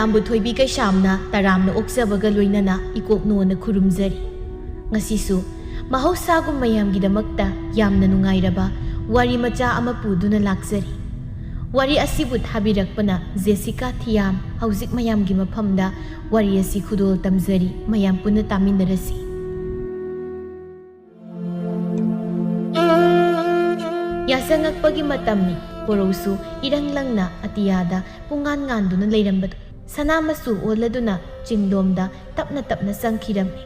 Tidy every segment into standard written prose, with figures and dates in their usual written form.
ꯃꯦꯗꯥꯝꯕꯨ ꯊꯣꯏꯕꯤ ꯀꯩꯁꯥꯝꯅ ꯇꯔꯥꯝꯅ ꯑꯣꯛꯆꯕꯒ ꯂꯣꯏꯅꯅ ꯏꯀꯣꯛꯅꯣꯅ ꯈꯨꯔꯨꯝꯖꯔꯤ꯫ ꯉꯁꯤꯁꯨ ꯃꯍꯧꯁꯥꯒꯨꯝ ꯃꯌꯥꯝꯒꯤꯗꯃꯛꯇ ꯌꯥꯝꯅ ꯅꯨꯡꯉꯥꯏꯔꯕ ꯋꯥꯔꯤ ꯃꯆꯥ ꯑꯃ ꯄꯨꯗꯨꯅ ꯂꯥꯛꯆꯔꯤ꯫ ꯋꯥꯔꯤ ꯑꯁꯤꯕꯨ ꯊꯥꯕꯤꯔꯛꯄꯅ ꯖꯦꯁꯤꯀꯥ ꯊꯤꯌꯥꯝ ꯍꯧꯖꯤꯛ ꯃꯌꯥꯝꯒꯤ ꯃꯐꯝꯗ ꯋꯥꯔꯤ ꯑꯁꯤ ꯈꯨꯗꯣꯜ ꯇꯝꯖꯔꯤ꯫ ꯃꯌꯥꯝ ꯄꯨꯟꯅ ꯇꯥꯃꯤꯟꯅꯔꯁꯤ꯫ ꯌꯥꯆꯪꯉꯛꯄꯒꯤ ꯃꯇꯝꯅꯤ꯫ ꯀꯣꯔꯧꯁꯨ ꯏꯔꯪ ꯂꯪꯅ ꯑꯇꯤꯌꯥꯗ ꯄꯨꯡꯉꯥꯟ ꯉꯥꯟꯗꯨꯅ ꯂꯩꯔꯝꯕꯗꯨ ꯁꯅꯥ ꯃꯆꯨ ꯑꯣꯜꯂꯗꯨꯅ ꯆꯤꯡꯂꯣꯝꯗ ꯇꯞꯅ ꯇꯞꯅ ꯆꯪꯈꯤꯔꯝꯃꯤ꯫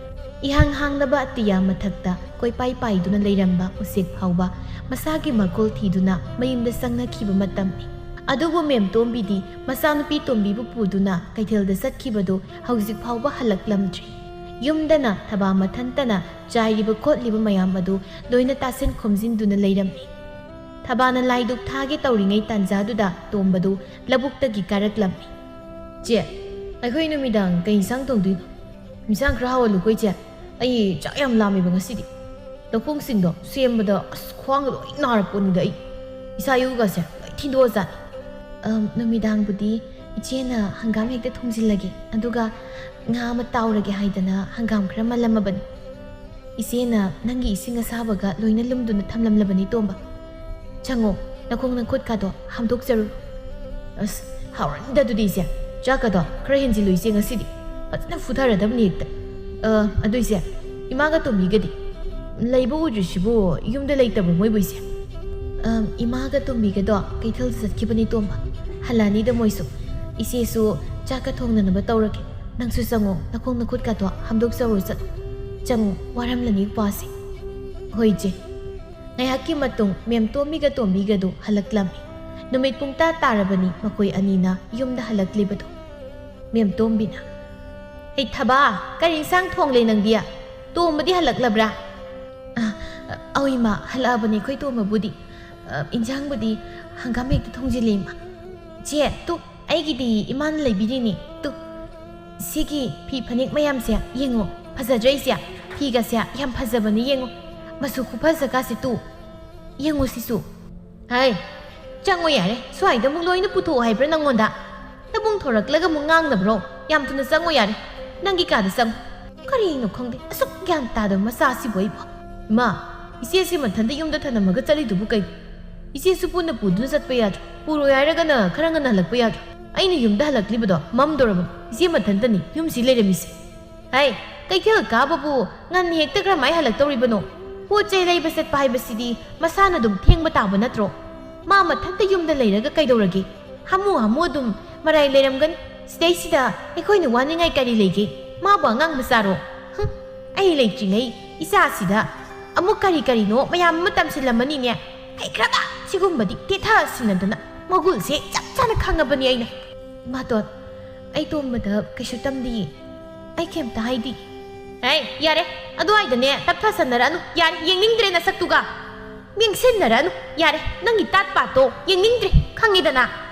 ꯏꯍꯥꯡ ꯍꯥꯡꯂꯕ ꯑꯇꯤꯌꯥ ꯃꯊꯛꯇ ꯀꯣꯏꯄꯥꯏ ꯄꯥꯏꯗꯨꯅ ꯂꯩꯔꯝꯕ ꯎꯆꯦꯛ ꯐꯥꯎꯕ ꯃꯁꯥꯒꯤ ꯃꯀꯣꯜ ꯊꯤꯗꯨꯅ ꯃꯌꯨꯝꯗ ꯆꯪꯅꯈꯤꯕ ꯃꯇꯝꯅꯤ꯫ ꯑꯗꯨꯕꯨ ꯃꯦꯝꯇꯣꯝꯕꯤꯗꯤ ꯃꯆꯥꯅꯨꯄꯤ ꯇꯣꯝꯕꯤꯕꯨ ꯄꯨꯗꯨꯅ ꯀꯩꯊꯦꯜꯗ ꯆꯠꯈꯤꯕꯗꯨ ꯍꯧꯖꯤꯛ ꯐꯥꯎꯕ ꯍꯜꯂꯛꯂꯝꯗ꯭ꯔꯤ꯫ ꯌꯨꯝꯗꯅ ꯊꯕꯥ ꯃꯊꯟꯇꯅ ꯆꯥꯏꯔꯤꯕ ꯈꯣꯠꯂꯤꯕ ꯃꯌꯥꯝ ꯑꯗꯨ ꯂꯣꯏꯅ ꯇꯥꯁꯤꯟ ꯈꯣꯝꯖꯤꯟꯗꯨꯅ ꯂꯩꯔꯝꯃꯤ꯫ ꯊꯕꯥꯅ ꯂꯥꯏꯗꯨꯛ ꯊꯥꯒꯦ ꯇꯧꯔꯤꯉꯩ ꯇꯥꯟꯖꯥꯗꯨꯗ ꯇꯣꯝꯕꯗꯨ ꯂꯧꯕꯨꯛꯇꯒꯤ ꯀꯥꯔꯛꯂꯝꯃꯤ꯫ "ꯆꯦ, ꯑꯩꯈꯣꯏ ꯅꯨꯃꯤꯗꯥꯡ ꯀꯩ ꯏꯟꯁꯥꯡ ꯊꯣꯡꯗꯣꯏꯅꯣ? ꯏꯟꯁꯥꯡ ꯈꯔ ꯍꯥꯎꯍꯜꯂꯨꯀꯣ ꯏꯆꯦ, ꯑꯩ ꯆꯥꯛ ꯌꯥꯝ ꯂꯥꯝꯃꯦꯕ ꯉꯁꯤꯗꯤ꯫ ꯂꯧꯈꯣꯡꯁꯤꯡꯗꯣ ꯁꯦꯝꯕꯗ ꯈ꯭ꯋꯥꯡꯒ ꯂꯣꯏ ꯅꯥꯔꯛꯄꯅꯤꯗ ꯑꯩ ꯏꯁꯥ ꯏꯎꯒꯁꯦ ꯂꯣꯏ ꯊꯤꯟꯗꯣꯛꯑꯖꯥꯠꯅꯤ꯫ ꯅꯨꯃꯤꯗꯥꯡꯕꯨꯗꯤ ꯏꯆꯦꯅ ꯍꯪꯒꯥꯝ ꯍꯦꯛꯇ ꯊꯣꯡꯖꯤꯜꯂꯒꯦ, ꯑꯗꯨꯒ ꯉꯥ ꯑꯃ ꯇꯥꯎꯔꯒꯦ ꯍꯥꯏꯗꯅ ꯍꯪꯒꯥꯝ ꯈꯔ ꯃꯜꯂꯝꯃꯕꯅꯤ꯫ ꯏꯆꯦꯅ ꯅꯪꯒꯤ ꯏꯁꯤꯡ ꯑꯁꯥꯕꯒ ꯂꯣꯏꯅ ꯂꯨꯝꯗꯨꯅ ꯊꯝꯂꯝꯂꯕꯅꯤ ꯇꯣꯝꯕ꯫ ꯆꯪꯉꯣ, ꯅꯈꯣꯡ ꯅꯈꯨꯠꯀꯗꯣ ꯍꯥꯝꯗꯣꯛꯆꯔꯨ꯫ ꯑꯁ ꯍꯥꯎꯔꯅꯤꯗ ꯑꯗꯨꯗꯤ ꯏꯆꯦ, ꯆꯥꯛꯀꯗꯣ ꯈꯔ ꯍꯦꯟꯖꯤꯜꯂꯨ ꯏꯆꯦ, ꯉꯁꯤꯗꯤ ꯐꯖꯅ ꯐꯨꯊꯔꯗꯕꯅꯤ ꯍꯦꯛꯇ꯫ ꯑꯗꯨ ꯏꯆꯦ, ꯏꯃꯥꯒ ꯇꯣꯝꯕꯤꯒꯗꯤ ꯂꯩꯕ ꯎꯗ꯭ꯔꯤꯁꯤꯕꯨ ꯌꯨꯝꯗ ꯂꯩꯇꯕ꯭ꯔꯣ ꯃꯣꯏꯕꯨ ꯏꯆꯦ? ꯏꯃꯥꯒ ꯇꯣꯝꯕꯤꯒꯗꯣ ꯀꯩꯊꯦꯜꯗ ꯆꯠꯈꯤꯕꯅꯤ ꯇꯣꯝꯕ, ꯍꯜꯂꯛꯑꯅꯤꯗ ꯃꯣꯏꯁꯨ꯫ ꯏꯆꯦꯁꯨ ꯆꯥꯛꯀ ꯊꯣꯡꯅꯅꯕ ꯇꯧꯔꯒꯦ, ꯅꯪꯁꯨ ꯆꯪꯉꯣ, ꯅꯈꯣꯡ ꯅꯈꯨꯠꯀꯗꯣ ꯍꯥꯝꯗꯣꯛꯆꯔꯨ ꯆꯠꯂꯣ꯫ ꯆꯪꯉꯣ, ꯋꯥꯔꯝꯂꯅꯤ ꯎꯄꯥꯁꯤ꯫ ꯍꯣꯏ ꯏꯆꯦ꯫ ꯉꯥꯏꯍꯥꯛꯀꯤ ꯃꯇꯨꯡ ꯃꯦꯝꯇꯣꯝꯕꯤꯒ ꯇꯣꯝꯕꯤꯒꯗꯨ ꯍꯜꯂꯛꯂꯝꯃꯤ꯫ ꯅꯨꯃꯤꯠ ꯄꯨꯡꯇꯥ ꯇꯥꯔꯕꯅꯤ ꯃꯈꯣꯏ ꯑꯅꯤꯅ ꯌꯨꯝꯗ ꯍꯜꯂꯛꯂꯤꯕꯗꯨ꯫ ꯃꯦꯝꯇꯣꯝꯕꯤꯅ, "ꯍꯩ ꯊꯕꯥ, ꯀꯔꯤ ꯏꯟꯁꯥꯡ ꯊꯣꯡꯂꯦ ꯅꯪꯗꯤ? ꯇꯣꯝꯕꯗꯤ ꯍꯜꯂꯛꯂꯕ꯭ꯔꯥ?" "ꯑꯧ ꯏꯃꯥ, ꯍꯜꯂꯛꯑꯕꯅꯤ ꯑꯩꯈꯣꯏ ꯇꯣꯝꯕꯕꯨꯗꯤ꯫ ꯏꯟꯁꯥꯡꯕꯨꯗꯤ ꯍꯪꯒꯥꯝ ꯍꯦꯛꯇ ꯊꯣꯡꯖꯤꯜꯂꯤ ꯏꯃꯥ꯫ ꯆꯦ, ꯇꯨ ꯑꯩꯒꯤꯗꯤ ꯏꯃꯥꯅ ꯂꯩꯕꯤꯔꯤꯅꯤ꯫ ꯇꯨ ꯁꯤꯒꯤ ꯐꯤ ꯐꯅꯦꯛ ꯃꯌꯥꯝꯁꯦ ꯌꯦꯡꯉꯣ, ꯐꯖꯗ꯭ꯔꯥ ꯏꯆꯦ? ꯐꯤꯒꯁꯦ ꯌꯥꯝ ꯐꯖꯕꯅꯤ ꯌꯦꯡꯉꯣ, ꯃꯆꯨ ꯈꯨꯐꯖꯀꯥꯁꯦ ꯇꯨ ꯌꯦꯡꯉꯣ ꯁꯤꯁꯨ." "ꯍꯩ, ꯆꯪꯉꯣ ꯌꯥꯔꯦ, ꯁ꯭ꯋꯥꯏꯗ ꯑꯃꯨꯛ ꯂꯣꯏꯅ ꯄꯨꯊꯣꯛꯑꯣ ꯍꯥꯏꯕ꯭ꯔꯥ ꯅꯪꯉꯣꯟꯗ? ꯅꯕꯨꯡ ꯊꯣꯔꯛꯂꯒ ꯑꯃꯨꯛ ꯉꯥꯡꯅꯕ꯭ꯔꯣ? ꯌꯥꯝ ꯊꯨꯅ ꯆꯪꯉꯣ ꯌꯥꯔꯦ, ꯅꯪꯒꯤ ꯀꯥꯗ ꯆꯪꯉꯣ꯫ ꯀꯔꯤꯅꯣ ꯈꯪꯗꯦ, ꯑꯁꯨꯛ ꯒ꯭ꯌꯥꯟ ꯇꯥꯗꯕ ꯃꯆꯥꯁꯤꯕꯨ ꯑꯩꯕꯨ." "ꯏꯃꯥ, ꯏꯆꯦꯁꯤ ꯃꯊꯟꯇ ꯌꯨꯝꯗ ꯊꯅꯝꯃꯒ ꯆꯠꯂꯤꯗꯨꯕꯨ ꯀꯩꯅꯣ? ꯏꯆꯦꯁꯨ ꯄꯨꯟꯅ ꯄꯨꯗꯨꯅ ꯆꯠꯄ ꯌꯥꯗ꯭ꯔꯣ? ꯄꯨꯔꯣꯏ ꯍꯥꯏꯔꯒꯅ ꯈꯔ ꯉꯟꯅ ꯍꯜꯂꯛꯄ ꯌꯥꯗ꯭ꯔꯣ? ꯑꯩꯅ ꯌꯨꯝꯗ ꯍꯜꯂꯛꯂꯤꯕꯗꯣ ꯃꯝꯗꯧꯔꯕꯅꯤ, ꯏꯆꯦ ꯃꯊꯟꯇꯅꯤ ꯌꯨꯝꯁꯤ ꯂꯩꯔꯝꯃꯤꯁꯦ." "ꯍꯩ, ꯀꯩꯊꯦꯜ ꯀꯥꯕꯕꯨ ꯉꯟꯅ ꯍꯦꯛꯇ ꯀꯔꯝꯍꯥꯏ ꯍꯜꯂꯛꯇꯧꯔꯤꯕꯅꯣ? ꯄꯣꯠ ꯆꯩ ꯂꯩꯕ ꯆꯠꯄ ꯍꯥꯏꯕꯁꯤꯗꯤ ꯃꯁꯥꯅ ꯑꯗꯨꯝ ꯊꯦꯡꯕ ꯇꯥꯕ ꯅꯠꯇ꯭ꯔꯣ? ꯃꯥ ꯃꯊꯟꯇ ꯌꯨꯝꯗ ꯂꯩꯔꯒ ꯀꯩꯗꯧꯔꯒꯦ? ꯍꯥꯃꯨ ꯍꯥꯃꯨ ꯑꯗꯨꯝ ꯃꯔꯥꯏ ꯂꯩꯔꯝꯒꯅꯤ꯫ ꯁꯤꯗꯩꯁꯤꯗ ꯑꯩꯈꯣꯏꯅ ꯋꯥꯅꯤꯡꯉꯥꯏ ꯀꯔꯤ ꯂꯩꯒꯦ? ꯃꯥꯕꯨ ꯑꯉꯥꯡ ꯃꯆꯥꯔꯣ? ꯑꯩ ꯂꯩꯇ꯭ꯔꯤꯉꯩ ꯏꯆꯥꯁꯤꯗ ꯑꯃꯨꯛ ꯀꯔꯤ ꯀꯔꯤꯅꯣ ꯃꯌꯥꯝ ꯑꯃ ꯇꯝꯁꯤꯜꯂꯝꯃꯅꯤꯅꯦ꯫ ꯍꯩꯈ꯭ꯔꯕ ꯁꯤꯒꯨꯝꯕꯗꯤ ꯇꯦꯊ ꯁꯤꯟꯅꯗꯅ ꯃꯒꯨꯜꯁꯦ ꯆꯞ ꯆꯥꯅ ꯈꯪꯉꯕꯅꯤ ꯑꯩꯅ." "ꯏꯃꯥꯇꯣꯟ, ꯑꯩ ꯇꯣꯝꯕꯗ ꯀꯩꯁꯨ ꯇꯝꯗꯤꯌꯦ, ꯑꯩ ꯀꯩꯝꯇ ꯍꯥꯏꯗꯤ." "ꯍꯩ ꯌꯥꯔꯦ, ꯑꯗꯨꯋꯥꯏꯗꯅꯦ ꯇꯞꯊꯁꯟꯅꯔꯛꯑꯅꯨ, ꯌꯥꯔꯦ, ꯌꯦꯡꯅꯤꯡꯗ꯭ꯔꯦ ꯅꯁꯛꯇꯨꯒ ꯌꯦꯡꯁꯤꯟꯅꯔꯛꯑꯅꯨ, ꯌꯥꯔꯦ, ꯅꯪꯒꯤ ꯇꯥꯠ ꯄꯥꯠꯇꯣ ꯌꯦꯡꯅꯤꯡꯗ꯭ꯔꯦ, ꯈꯪꯉꯤꯗꯅ."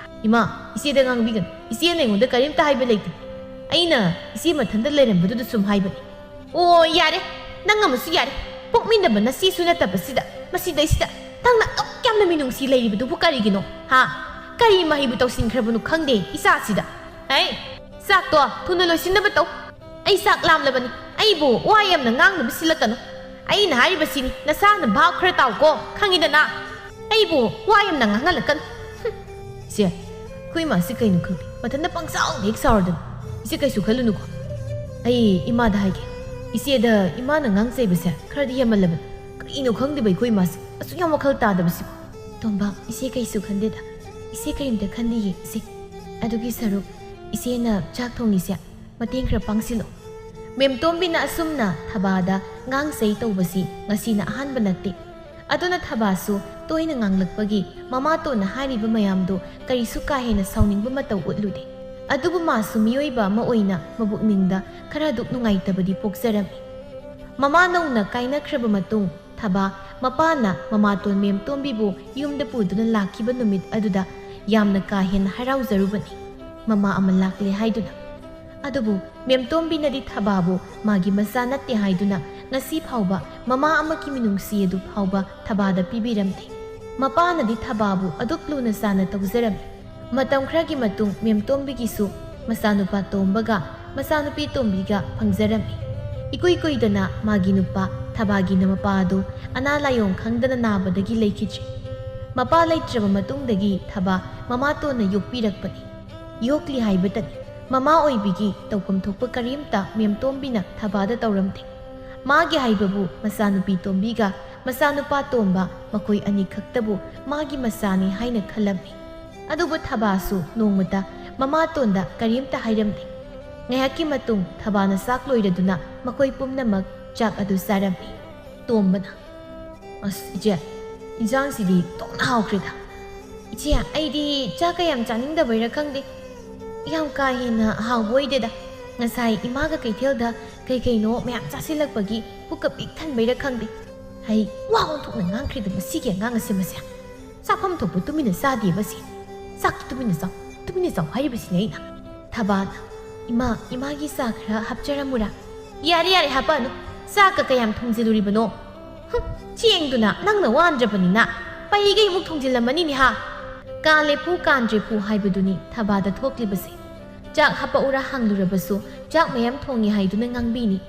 "ꯏꯃꯥ, ꯏꯆꯦꯗ ꯉꯥꯡꯕꯤꯒꯅꯨ, ꯏꯆꯦꯅ ꯑꯩꯉꯣꯟꯗ ꯀꯔꯤꯝꯇ ꯍꯥꯏꯕ ꯂꯩꯇꯦ, ꯑꯩꯅ ꯏꯆꯦ ꯃꯊꯟꯇ ꯂꯩꯔꯝꯕꯗꯨꯗ ꯁꯨꯝ ꯍꯥꯏꯕꯅꯤ." "ꯑꯣ ꯌꯥꯔꯦ, ꯅꯪ ꯑꯃꯁꯨ ꯌꯥꯔꯦ, ꯄꯣꯛꯃꯤꯟꯅꯕ ꯅꯆꯦꯁꯨ ꯅꯠꯇꯕꯁꯤꯗ ꯃꯁꯤꯗꯩꯁꯤꯗ ꯅꯪꯅ ꯑꯗꯨꯛ ꯌꯥꯝꯅ ꯃꯤꯅꯨꯡꯁꯤ ꯂꯩꯔꯤꯕꯗꯨꯕꯨ ꯀꯔꯤꯒꯤꯅꯣ? ꯀꯔꯤ ꯃꯍꯩꯕꯨ ꯇꯧꯁꯤꯟꯈ꯭ꯔꯕꯅꯣ ꯈꯪꯗꯦ ꯏꯆꯥꯁꯤꯗ꯫ ꯍꯩ, ꯆꯥꯛꯇꯣ ꯊꯨꯅ ꯂꯣꯏꯁꯤꯟꯅꯕ ꯇꯧ, ꯑꯩ ꯆꯥꯛ ꯂꯥꯝꯂꯕꯅꯤ꯫ ꯑꯩꯕꯨ ꯋꯥ ꯌꯥꯝꯅ ꯉꯥꯡꯅꯕ ꯁꯤꯜꯂꯛꯀꯅꯨ, ꯑꯩꯅ ꯍꯥꯏꯔꯤꯕꯁꯤꯅꯤ, ꯅꯁꯥꯅ ꯚꯥꯞꯈꯔ ꯇꯥꯎꯀꯣ, ꯈꯪꯉꯤꯗꯅ? ꯑꯩꯕꯨ ꯋꯥ ꯌꯥꯝꯅ ꯉꯥꯡꯍꯜꯂꯛꯀꯅꯨ." "ꯏꯆꯦ, ꯑꯩꯈꯣꯏ ꯏꯃꯥꯁꯤ ꯀꯩꯅꯣ ꯈꯪꯗꯦ, ꯃꯊꯟꯇ ꯄꯪꯁꯥꯎꯗ ꯍꯦꯛ ꯁꯥꯎꯔꯗꯅ꯫ ꯏꯆꯦ ꯀꯩꯁꯨ ꯈꯜꯂꯨꯅꯨꯀꯣ, ꯑꯩ ꯏꯃꯥꯗ ꯍꯥꯏꯒꯦ, ꯏꯆꯦꯗ ꯏꯃꯥꯅ ꯉꯥꯡꯖꯩꯕꯁꯦ ꯈꯔꯗꯤ ꯍꯦꯟꯃꯜꯂꯕꯅꯤ꯫ ꯀꯔꯤꯅꯣ ꯈꯪꯗꯦꯕ ꯑꯩꯈꯣꯏ ꯏꯃꯥꯁꯦ ꯑꯁꯨꯛ ꯌꯥꯝ ꯋꯥꯈꯜ ꯇꯥꯗꯕꯁꯤꯕꯨ." "ꯇꯣꯝꯕ, ꯏꯆꯦ ꯀꯩꯁꯨ ꯈꯟꯗꯦꯗ, ꯏꯆꯦ ꯀꯔꯤꯝꯇ ꯈꯟꯗꯤꯌꯦ ꯏꯆꯦ꯫ ꯑꯗꯨꯒꯤ ꯁꯔꯨꯛ ꯏꯆꯦꯅ ꯆꯥꯛ ꯊꯣꯡꯉꯤꯁꯦ ꯃꯇꯦꯡ ꯈꯔ ꯄꯥꯡꯁꯤꯜꯂꯣ." ꯃꯦꯝꯇꯣꯝꯕꯤꯅ ꯑꯁꯨꯝꯅ ꯊꯕꯥꯗ ꯉꯥꯡꯆꯩ ꯇꯧꯕꯁꯤ ꯉꯁꯤꯅ ꯑꯍꯥꯟꯕ ꯅꯠꯇꯦ꯫ ꯑꯗꯨꯅ ꯊꯕꯥꯁꯨ ꯇꯣꯏꯅ ꯉꯥꯡꯂꯛꯄꯒꯤ ꯃꯃꯥꯇꯣꯟꯅ ꯍꯥꯏꯔꯤꯕ ꯃꯌꯥꯝꯗꯨ ꯀꯔꯤꯁꯨ ꯀꯥ ꯍꯦꯟꯅ ꯁꯥꯎꯅꯤꯡꯕ ꯃꯇꯧ ꯎꯠꯂꯨꯗꯦ꯫ ꯑꯗꯨꯕꯨ ꯃꯥꯁꯨ ꯃꯤꯑꯣꯏꯕ ꯑꯃ ꯑꯣꯏꯅ ꯃꯕꯨꯛꯅꯤꯡꯗ ꯈꯔꯗꯨꯛ ꯅꯨꯡꯉꯥꯏꯇꯕꯗꯤ ꯄꯣꯛꯆꯔꯝꯃꯤ꯫ ꯃꯃꯥ ꯅꯧꯅ ꯀꯥꯏꯅꯈ꯭ꯔꯕ ꯃꯇꯨꯡ ꯊꯕꯥ ꯃꯄꯥꯅ ꯃꯃꯥꯇꯣꯟ ꯃꯦꯝꯇꯣꯝꯕꯤꯕꯨ ꯌꯨꯝꯗ ꯄꯨꯗꯨꯅ ꯂꯥꯛꯈꯤꯕ ꯅꯨꯃꯤꯠ ꯑꯗꯨꯗ ꯌꯥꯝꯅ ꯀꯥ ꯍꯦꯟꯅ ꯍꯔꯥꯎꯖꯔꯨꯕꯅꯤ, ꯃꯃꯥ ꯑꯃ ꯂꯥꯛꯂꯦ ꯍꯥꯏꯗꯨꯅ꯫ ꯑꯗꯨꯕꯨ ꯃꯦꯝꯇꯣꯝꯕꯤꯅꯗꯤ ꯊꯕꯥꯕꯨ ꯃꯥꯒꯤ ꯃꯆꯥ ꯅꯠꯇꯦ ꯍꯥꯏꯗꯨꯅ ꯉꯁꯤ ꯐꯥꯎꯕ ꯃꯃꯥ ꯑꯃꯒꯤ ꯃꯤꯅꯨꯡꯁꯤ ꯑꯗꯨ ꯐꯥꯎꯕ ꯊꯕꯥꯗ ꯄꯤꯕꯤꯔꯝꯗꯦ꯫ ꯃꯄꯥꯅꯗꯤ ꯊꯕꯥꯕꯨ ꯑꯗꯨꯛ ꯂꯨꯅ ꯆꯥꯟꯅ ꯇꯧꯖꯔꯝꯃꯤ꯫ ꯃꯇꯝ ꯈꯔꯒꯤ ꯃꯇꯨꯡ ꯃꯦꯝꯇꯣꯝꯕꯤꯒꯤꯁꯨ ꯃꯆꯥꯅꯨꯄꯥ ꯇꯣꯝꯕꯒ ꯃꯆꯥꯅꯨꯄꯤ ꯇꯣꯝꯕꯤꯒ ꯐꯪꯖꯔꯝꯃꯤ꯫ ꯏꯀꯨꯏ ꯀꯨꯏꯗꯅ ꯃꯥꯒꯤ ꯅꯨꯄꯥ ꯊꯕꯥꯒꯤꯅ ꯃꯄꯥ ꯑꯗꯨ ꯑꯅꯥ ꯂꯥꯏꯌꯣꯡ ꯈꯪꯗꯅ ꯅꯥꯕꯗꯒꯤ ꯂꯩꯈꯤꯗ꯭ꯔꯦ꯫ ꯃꯄꯥ ꯂꯩꯇ꯭ꯔꯕ ꯃꯇꯨꯡꯗꯒꯤ ꯊꯕꯥ ꯃꯃꯥꯇꯣꯟꯅ ꯌꯣꯛꯄꯤꯔꯛꯄꯅꯤ꯫ ꯌꯣꯛꯂꯤ ꯍꯥꯏꯕꯇꯅꯤ, ꯃꯃꯥ ꯑꯣꯏꯕꯤꯒꯤ ꯇꯧꯐꯝ ꯊꯣꯛꯄ ꯀꯔꯤꯝꯇ ꯃꯦꯝꯇꯣꯝꯕꯤꯅ ꯊꯕꯥꯗ ꯇꯧꯔꯝꯗꯦ꯫ ꯃꯥꯒꯤ ꯍꯥꯏꯕꯕꯨ ꯃꯆꯥꯅꯨꯄꯤ ꯇꯣꯝꯕꯤꯒ ꯃꯆꯥꯅꯨꯄꯥ ꯇꯣꯝꯕ ꯃꯈꯣꯏ ꯑꯅꯤ ꯈꯛꯇꯕꯨ ꯃꯥꯒꯤ ꯃꯆꯥꯅꯤ ꯍꯥꯏꯅ ꯈꯜꯂꯝꯃꯤ꯫ ꯑꯗꯨꯕꯨ ꯊꯕꯥꯁꯨ ꯅꯣꯡꯃꯇ ꯃꯃꯥꯇꯣꯟꯗ ꯀꯔꯤꯝꯇ ꯍꯥꯏꯔꯝꯗꯦ꯫ ꯉꯥꯏꯍꯥꯛꯀꯤ ꯃꯇꯨꯡ ꯊꯕꯥꯅ ꯆꯥꯛ ꯂꯣꯏꯔꯗꯨꯅ ꯃꯈꯣꯏ ꯄꯨꯝꯅꯃꯛ ꯆꯥꯛ ꯑꯗꯨ ꯆꯥꯔꯝꯃꯤ꯫ ꯇꯣꯝꯕꯅ, "ꯑꯁ ꯏꯆꯦ, ꯏꯟꯖꯥꯡꯁꯤꯗꯤ ꯊꯣꯛꯅ ꯍꯥꯎꯈ꯭ꯔꯦꯗ꯫ ꯏꯆꯦ, ꯑꯩꯗꯤ ꯆꯥꯛ ꯀꯌꯥꯝ ꯆꯥꯅꯤꯡꯗꯕꯩꯔꯥ ꯈꯪꯗꯦ, ꯌꯥꯝ ꯀꯥ ꯍꯦꯟꯅ ꯍꯥꯎꯕ ꯑꯣꯏꯗꯦꯗ꯫ ꯉꯁꯥꯏ ꯏꯃꯥꯒ ꯀꯩꯊꯦꯜꯗ ꯀꯩꯅꯣ ꯃꯌꯥꯝ ꯆꯥꯁꯤꯜꯂꯛꯄꯒꯤ ꯄꯨꯛꯀ ꯄꯤꯛ ꯊꯟꯕꯩꯔꯥ ꯈꯪꯗꯦ꯫ ꯍꯩ, ꯋꯥ ꯑꯣꯟꯊꯣꯛꯅ ꯉꯥꯡꯈ꯭ꯔꯦꯗ ꯃꯁꯤꯒꯤ ꯑꯉꯥꯡ ꯑꯁꯤ ꯃꯁꯦ꯫ ꯆꯥꯐꯝ ꯊꯣꯛꯄ ꯇꯨꯃꯤꯟꯅ ꯆꯥꯗꯦꯕ ꯁꯤ꯫ ꯆꯥꯛꯇꯤ ꯇꯨꯃꯤꯟꯅ ꯆꯥꯎ ꯍꯥꯏꯔꯤꯕꯁꯤꯅꯦ ꯑꯩꯅ." ꯊꯕꯥꯅ, "ꯏꯃꯥꯒꯤ ꯆꯥ ꯈꯔ ꯍꯥꯞꯆꯔꯝꯃꯨꯔꯥ?" "ꯌꯥꯔꯦ ꯍꯥꯞꯄꯛꯑꯅꯨ, ꯆꯥꯛꯀ ꯀꯌꯥꯝ ꯊꯣꯡꯖꯤꯜꯂꯨꯔꯤꯕꯅꯣ? ꯆꯦꯡꯗꯨꯅ ꯅꯪꯅ ꯋꯥꯟꯗ꯭ꯔꯕꯅꯤꯅ ꯄꯩꯒꯩꯃꯨꯛ ꯊꯣꯡꯖꯤꯜꯂꯝꯃꯅꯤꯅꯦ ꯍꯥ." ꯀꯥꯜꯂꯦꯐꯨ ꯀꯥꯟꯗ꯭ꯔꯦꯐꯨ ꯍꯥꯏꯕꯗꯨꯅꯤ ꯊꯕꯥꯗ ꯊꯣꯛꯂꯤꯕꯁꯦ꯫ ꯆꯥꯛ ꯍꯥꯞꯄꯛꯎꯔꯥ ꯍꯪꯂꯨꯔꯕꯁꯨ ꯆꯥꯛ ꯃꯌꯥꯝ ꯊꯣꯡꯉꯤ ꯍꯥꯏꯗꯨꯅ ꯉꯥꯡꯕꯤꯅꯤ꯫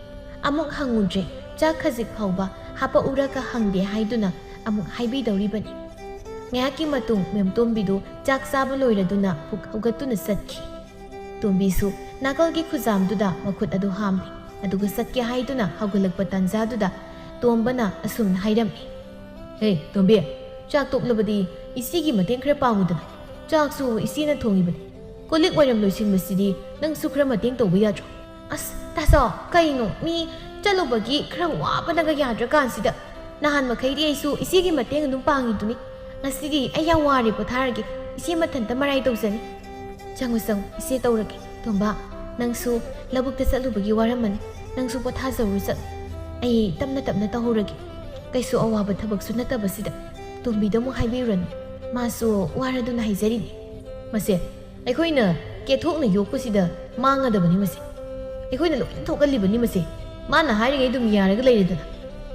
ꯑꯃꯨꯛ ꯍꯪꯉꯨꯗ꯭ꯔꯦ, ꯆꯥꯛ ꯈꯖꯤꯛ ꯐꯥꯎꯕ ꯍꯥꯞꯄꯛꯎꯔꯥꯒ ꯍꯪꯗꯦ ꯍꯥꯏꯗꯨꯅ ꯑꯃꯨꯛ ꯍꯥꯏꯕꯤꯗꯧꯔꯤꯕꯅꯤ꯫ ꯉꯥꯏꯍꯥꯛꯀꯤ ꯃꯇꯨꯡ ꯃꯦꯝꯇꯣꯝꯕꯤꯗꯨ ꯆꯥꯛ ꯆꯥꯕ ꯂꯣꯏꯔꯗꯨꯅ ꯄꯨꯛ ꯍꯧꯒꯠꯇꯨꯅ ꯆꯠꯈꯤ꯫ ꯇꯣꯝꯕꯤꯁꯨ ꯅꯥꯀꯜꯒꯤ ꯈꯨꯖꯥꯝꯗꯨꯗ ꯃꯈꯨꯠ ꯑꯗꯨ ꯍꯥꯝꯃꯤ꯫ ꯑꯗꯨꯒ ꯆꯠꯀꯦ ꯍꯥꯏꯗꯨꯅ ꯍꯧꯒꯠꯂꯛꯄ ꯇꯥꯟꯖꯥꯗꯨꯗ ꯇꯣꯝꯕꯅ ꯑꯁꯨꯝꯅ ꯍꯥꯏꯔꯝꯃꯤ, "ꯍꯦ ꯇꯣꯝꯕꯤ, ꯆꯥꯛ ꯇꯣꯛꯂꯕꯗꯤ ꯏꯆꯦꯒꯤ ꯃꯇꯦꯡ ꯈꯔ ꯄꯥꯡꯉꯨꯗꯅ꯫ ꯆꯥꯛꯁꯨ ꯏꯆꯦꯅ ꯊꯣꯡꯉꯤꯕꯅꯤ꯫ ꯀꯣꯜꯂꯤꯛ ꯋꯥꯏꯔꯝ ꯂꯣꯏꯁꯤꯟꯕꯁꯤꯗꯤ ꯅꯪꯁꯨ ꯈꯔ ꯃꯇꯦꯡ ꯇꯧꯕ ꯌꯥꯗ꯭ꯔꯣ?" "ꯑꯁ ꯇꯥꯆꯧ, ꯀꯩꯅꯣ ꯃꯤ ꯆꯠꯂꯨꯕꯒꯤ ꯈꯔ ꯋꯥꯕꯅꯒ ꯌꯥꯗ꯭ꯔꯀꯥꯟꯁꯤꯗ꯫ ꯅꯍꯥꯟ ꯃꯈꯩꯗꯤ ꯑꯩꯁꯨ ꯏꯆꯦꯒꯤ ꯃꯇꯦꯡ ꯑꯗꯨꯝ ꯄꯥꯡꯉꯤꯗꯨꯅꯤ꯫ ꯉꯁꯤꯗꯤ ꯑꯩ ꯌꯥꯝ ꯋꯥꯔꯦ, ꯄꯣꯊꯥꯔꯒꯦ꯫ ꯏꯆꯦ ꯃꯊꯟꯇ ꯃꯔꯥꯏ ꯇꯧꯖꯅꯤ." "ꯆꯪꯉꯨ, ꯏꯆꯦ ꯇꯧꯔꯒꯦ꯫ ꯇꯣꯝꯕ, ꯅꯪꯁꯨ ꯂꯧꯕꯨꯛꯇ ꯆꯠꯂꯨꯕꯒꯤ ꯋꯥꯔꯝꯃꯅꯤ꯫ ꯅꯪꯁꯨ ꯄꯣꯊꯥꯖꯔꯨ ꯆꯠꯂꯨ꯫ ꯑꯩ ꯇꯞꯅ ꯇꯧꯍꯧꯔꯒꯦ꯫ ꯀꯩꯁꯨ ꯑꯋꯥꯕ ꯊꯕꯛꯁꯨ ꯅꯠꯇꯕꯁꯤꯗ ꯇꯣꯝꯕꯤꯗ ꯑꯃꯨꯛ ꯍꯥꯏꯕꯤꯔꯨꯔꯅꯨ, ꯃꯥꯁꯨ ꯋꯥꯔꯗꯨꯅ ꯍꯥꯏꯖꯔꯤꯅꯤ꯫ ꯃꯁꯦ ꯑꯩꯈꯣꯏꯅ ꯀꯦꯊꯣꯛꯅ ꯌꯣꯛꯄꯁꯤꯗ ꯃꯥꯡꯒꯗꯕꯅꯤ ꯃꯁꯦ꯫ ꯑꯩꯈꯣꯏꯅ ꯂꯣꯏꯅ ꯊꯣꯛꯍꯜꯂꯤꯕꯅꯤ ꯃꯁꯦ꯫ ꯃꯥꯅ ꯍꯥꯏꯔꯤꯉꯩ ꯑꯗꯨꯝ ꯌꯥꯔꯒ ꯂꯩꯔꯦꯗꯅ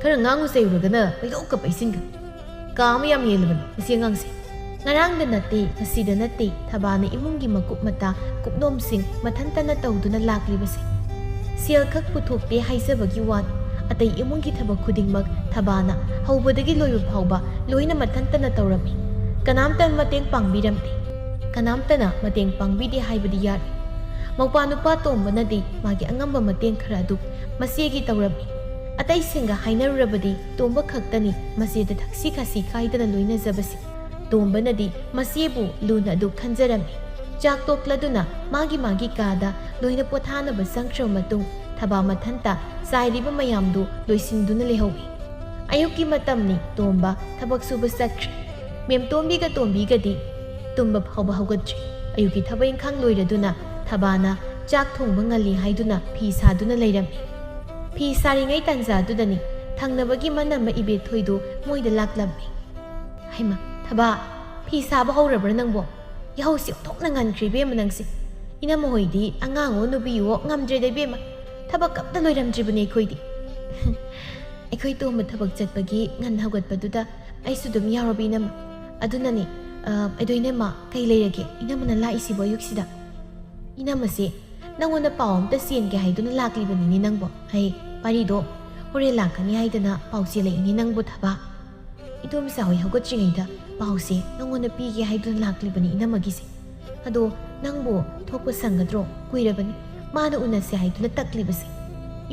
ꯈꯔ ꯉꯥꯡꯉꯨ ꯆꯩꯔꯨꯔꯒꯅ ꯄꯩꯗꯣꯛꯀ ꯄꯩꯁꯤꯟꯒ꯫ ꯀꯥ ꯑꯃ ꯌꯥꯝ ꯍꯦꯜꯂꯕꯅꯤ ꯃꯁꯤ ꯑꯉꯥꯡꯁꯦ." ꯉꯔꯥꯡꯗ ꯅꯠꯇꯦ, ꯉꯁꯤꯗ ꯅꯠꯇꯦ ꯊꯕꯥꯅ ꯏꯃꯨꯡꯒꯤ ꯃꯀꯨꯞ ꯃꯇꯥ ꯀꯨꯞꯅꯣꯝꯁꯤꯡ ꯃꯊꯟꯇꯅ ꯇꯧꯗꯨꯅ ꯂꯥꯛꯂꯤꯕꯁꯦ꯫ ꯁꯦꯜ ꯈꯛ ꯄꯨꯊꯣꯛꯇꯦ ꯍꯥꯏꯖꯕꯒꯤ ꯋꯥꯅꯤ, ꯑꯇꯩ ꯏꯃꯨꯡꯒꯤ ꯊꯕꯛ ꯈꯨꯗꯤꯡꯃꯛ ꯊꯕꯥꯅ ꯍꯧꯕꯗꯒꯤ ꯂꯣꯏꯕ ꯐꯥꯎꯕ ꯂꯣꯏꯅ ꯃꯊꯟꯇꯅ ꯇꯧꯔꯝꯃꯤ꯫ ꯀꯅꯥꯝꯇ ꯃꯇꯦꯡ ꯄꯥꯡꯕꯤꯔꯝꯗꯦ꯫ ꯀꯅꯥꯝꯇꯅ ꯃꯇꯦꯡ ꯄꯥꯡꯕꯤꯗꯦ ꯍꯥꯏꯕꯗꯤ ꯌꯥꯔꯣꯏ꯫ ꯃꯧꯄꯥꯅꯨꯄꯥ ꯇꯣꯝꯕꯅꯗꯤ ꯃꯥꯒꯤ ꯑꯉꯝꯕ ꯃꯇꯦꯡ ꯈꯔ ꯑꯗꯨ ꯃꯆꯦꯒꯤ ꯇꯧꯔꯝꯃꯤ꯫ ꯑꯇꯩꯁꯤꯡꯒ ꯍꯥꯏꯅꯔꯨꯔꯕꯗꯤ ꯇꯣꯝꯕ ꯈꯛꯇꯅꯤ ꯃꯆꯦꯗ ꯊꯛꯁꯤ ꯈꯥꯁꯤ ꯈꯥꯏꯗꯅ ꯂꯣꯏꯅꯖꯕꯁꯤ꯫ ꯇꯣꯝꯕꯅꯗꯤ ꯃꯆꯦꯕꯨ ꯂꯨꯅ ꯑꯗꯨ ꯈꯟꯖꯔꯝꯃꯤ꯫ ꯆꯥꯛ ꯇꯣꯛꯂꯗꯨꯅ ꯃꯥꯒꯤ ꯀꯥꯗ ꯂꯣꯏꯅ ꯄꯣꯊꯥꯅꯕ ꯆꯪꯈ꯭ꯔꯕ ꯃꯇꯨꯡ ꯊꯕꯥ ꯃꯊꯟꯇ ꯆꯥꯏꯔꯤꯕ ꯃꯌꯥꯝꯗꯨ ꯂꯣꯏꯁꯤꯟꯗꯨꯅ ꯂꯩꯍꯧꯏ꯫ ꯑꯌꯨꯛꯀꯤ ꯃꯇꯝꯅꯤ ꯇꯣꯝꯕ ꯊꯕꯛ ꯁꯨꯕ ꯆꯠꯈ꯭ꯔꯦ꯫ ꯃꯦꯝꯇꯣꯝꯕꯤꯒ ꯇꯣꯝꯕꯤꯒꯗꯤ ꯇꯨꯝꯕ ꯐꯥꯎꯕ ꯍꯧꯒꯠꯇ꯭ꯔꯤ꯫ ꯑꯌꯨꯛꯀꯤ ꯊꯕꯛ ꯏꯪꯈꯥꯡ ꯂꯣꯏꯔꯗꯨꯅ ꯊꯕꯥꯅ ꯆꯥꯛ ꯊꯣꯡꯕ ꯉꯜꯂꯤ ꯍꯥꯏꯗꯨꯅ ꯐꯤ ꯁꯥꯗꯨꯅ ꯂꯩꯔꯝꯃꯤ꯫ ꯐꯤ ꯁꯥꯔꯤꯉꯩ ꯇꯥꯟꯖꯥꯗꯨꯗꯅꯤ ꯊꯪꯅꯕꯒꯤ ꯃꯅꯝꯃ ꯏꯕꯦꯊꯣꯏꯗꯨ ꯃꯣꯏꯗ ꯂꯥꯛꯂꯝꯃꯤ꯫ "ꯍꯩꯃ ꯊꯕꯥ, ꯐꯤ ꯁꯥꯕ ꯍꯧꯔꯕ꯭ꯔꯥ ꯅꯪꯕꯣ? ꯌꯥꯍꯧꯁꯤ ꯑꯣꯟꯊꯣꯛꯅ ꯉꯟꯈ꯭ꯔꯦ ꯏꯕꯦꯝꯃ ꯅꯪꯁꯤ꯫ ꯏꯅꯝꯃ ꯍꯣꯏꯗꯤ ꯑꯉꯥꯡꯑꯣ ꯅꯨꯕꯤꯑꯣ ꯉꯝꯗ꯭ꯔꯦꯗ ꯏꯕꯦꯝꯃ, ꯊꯕꯛ ꯑꯝꯇ ꯂꯣꯏꯔꯝꯗ꯭ꯔꯤꯕꯅꯤ ꯑꯩꯈꯣꯏꯗꯤ." "ꯑꯩꯈꯣꯏ ꯇꯣꯝꯕ ꯊꯕꯛ ꯆꯠꯄꯒꯤ ꯉꯟꯅ ꯍꯧꯒꯠꯄꯗꯨꯗ ꯑꯩꯁꯨ ꯑꯗꯨꯝ ꯌꯥꯎꯔꯕ ꯏꯅꯝꯃ꯫ ꯑꯗꯨꯅꯅꯤ ꯑꯗꯣ ꯏꯅꯝꯃ, ꯀꯩ ꯂꯩꯔꯒꯦ ꯏꯅꯝꯃꯅ ꯂꯥꯛꯏꯁꯤꯕꯣ ꯑꯌꯨꯛꯁꯤꯗ?" "ꯏꯅꯝꯃꯁꯦ ꯅꯪꯉꯣꯟꯗ ꯄꯥꯎ ꯑꯝꯇ ꯆꯦꯟꯒꯦ ꯍꯥꯏꯗꯨꯅ ꯂꯥꯛꯂꯤꯕꯅꯤꯅꯦ ꯅꯪꯕꯣ꯫ ꯍꯩ ꯄꯥꯔꯤꯗꯣ ꯍꯣꯔꯦꯟ ꯂꯥꯛꯀꯅꯤ ꯍꯥꯏꯗꯅ ꯄꯥꯎ ꯆꯦꯜꯂꯛꯏꯅꯤ ꯅꯪꯕꯨ ꯊꯕꯥ꯫ ꯏꯗꯣꯝꯆꯥ ꯍꯣꯏ ꯍꯧꯒꯠꯇ꯭ꯔꯤꯉꯩꯗ ꯄꯥꯎꯁꯦ ꯅꯪꯉꯣꯟꯗ ꯄꯤꯒꯦ ꯍꯥꯏꯗꯨꯅ ꯂꯥꯛꯂꯤꯕꯅꯤ ꯏꯅꯝꯃꯒꯤꯁꯦ꯫ ꯑꯗꯣ ꯅꯪꯕꯨ ꯊꯣꯛꯄ ꯁꯪꯒꯗ꯭ꯔꯣ? ꯀꯨꯏꯔꯕꯅꯤ ꯃꯥꯅ ꯎꯅꯁꯦ ꯍꯥꯏꯗꯨꯅ ꯇꯛꯂꯤꯕꯁꯦ꯫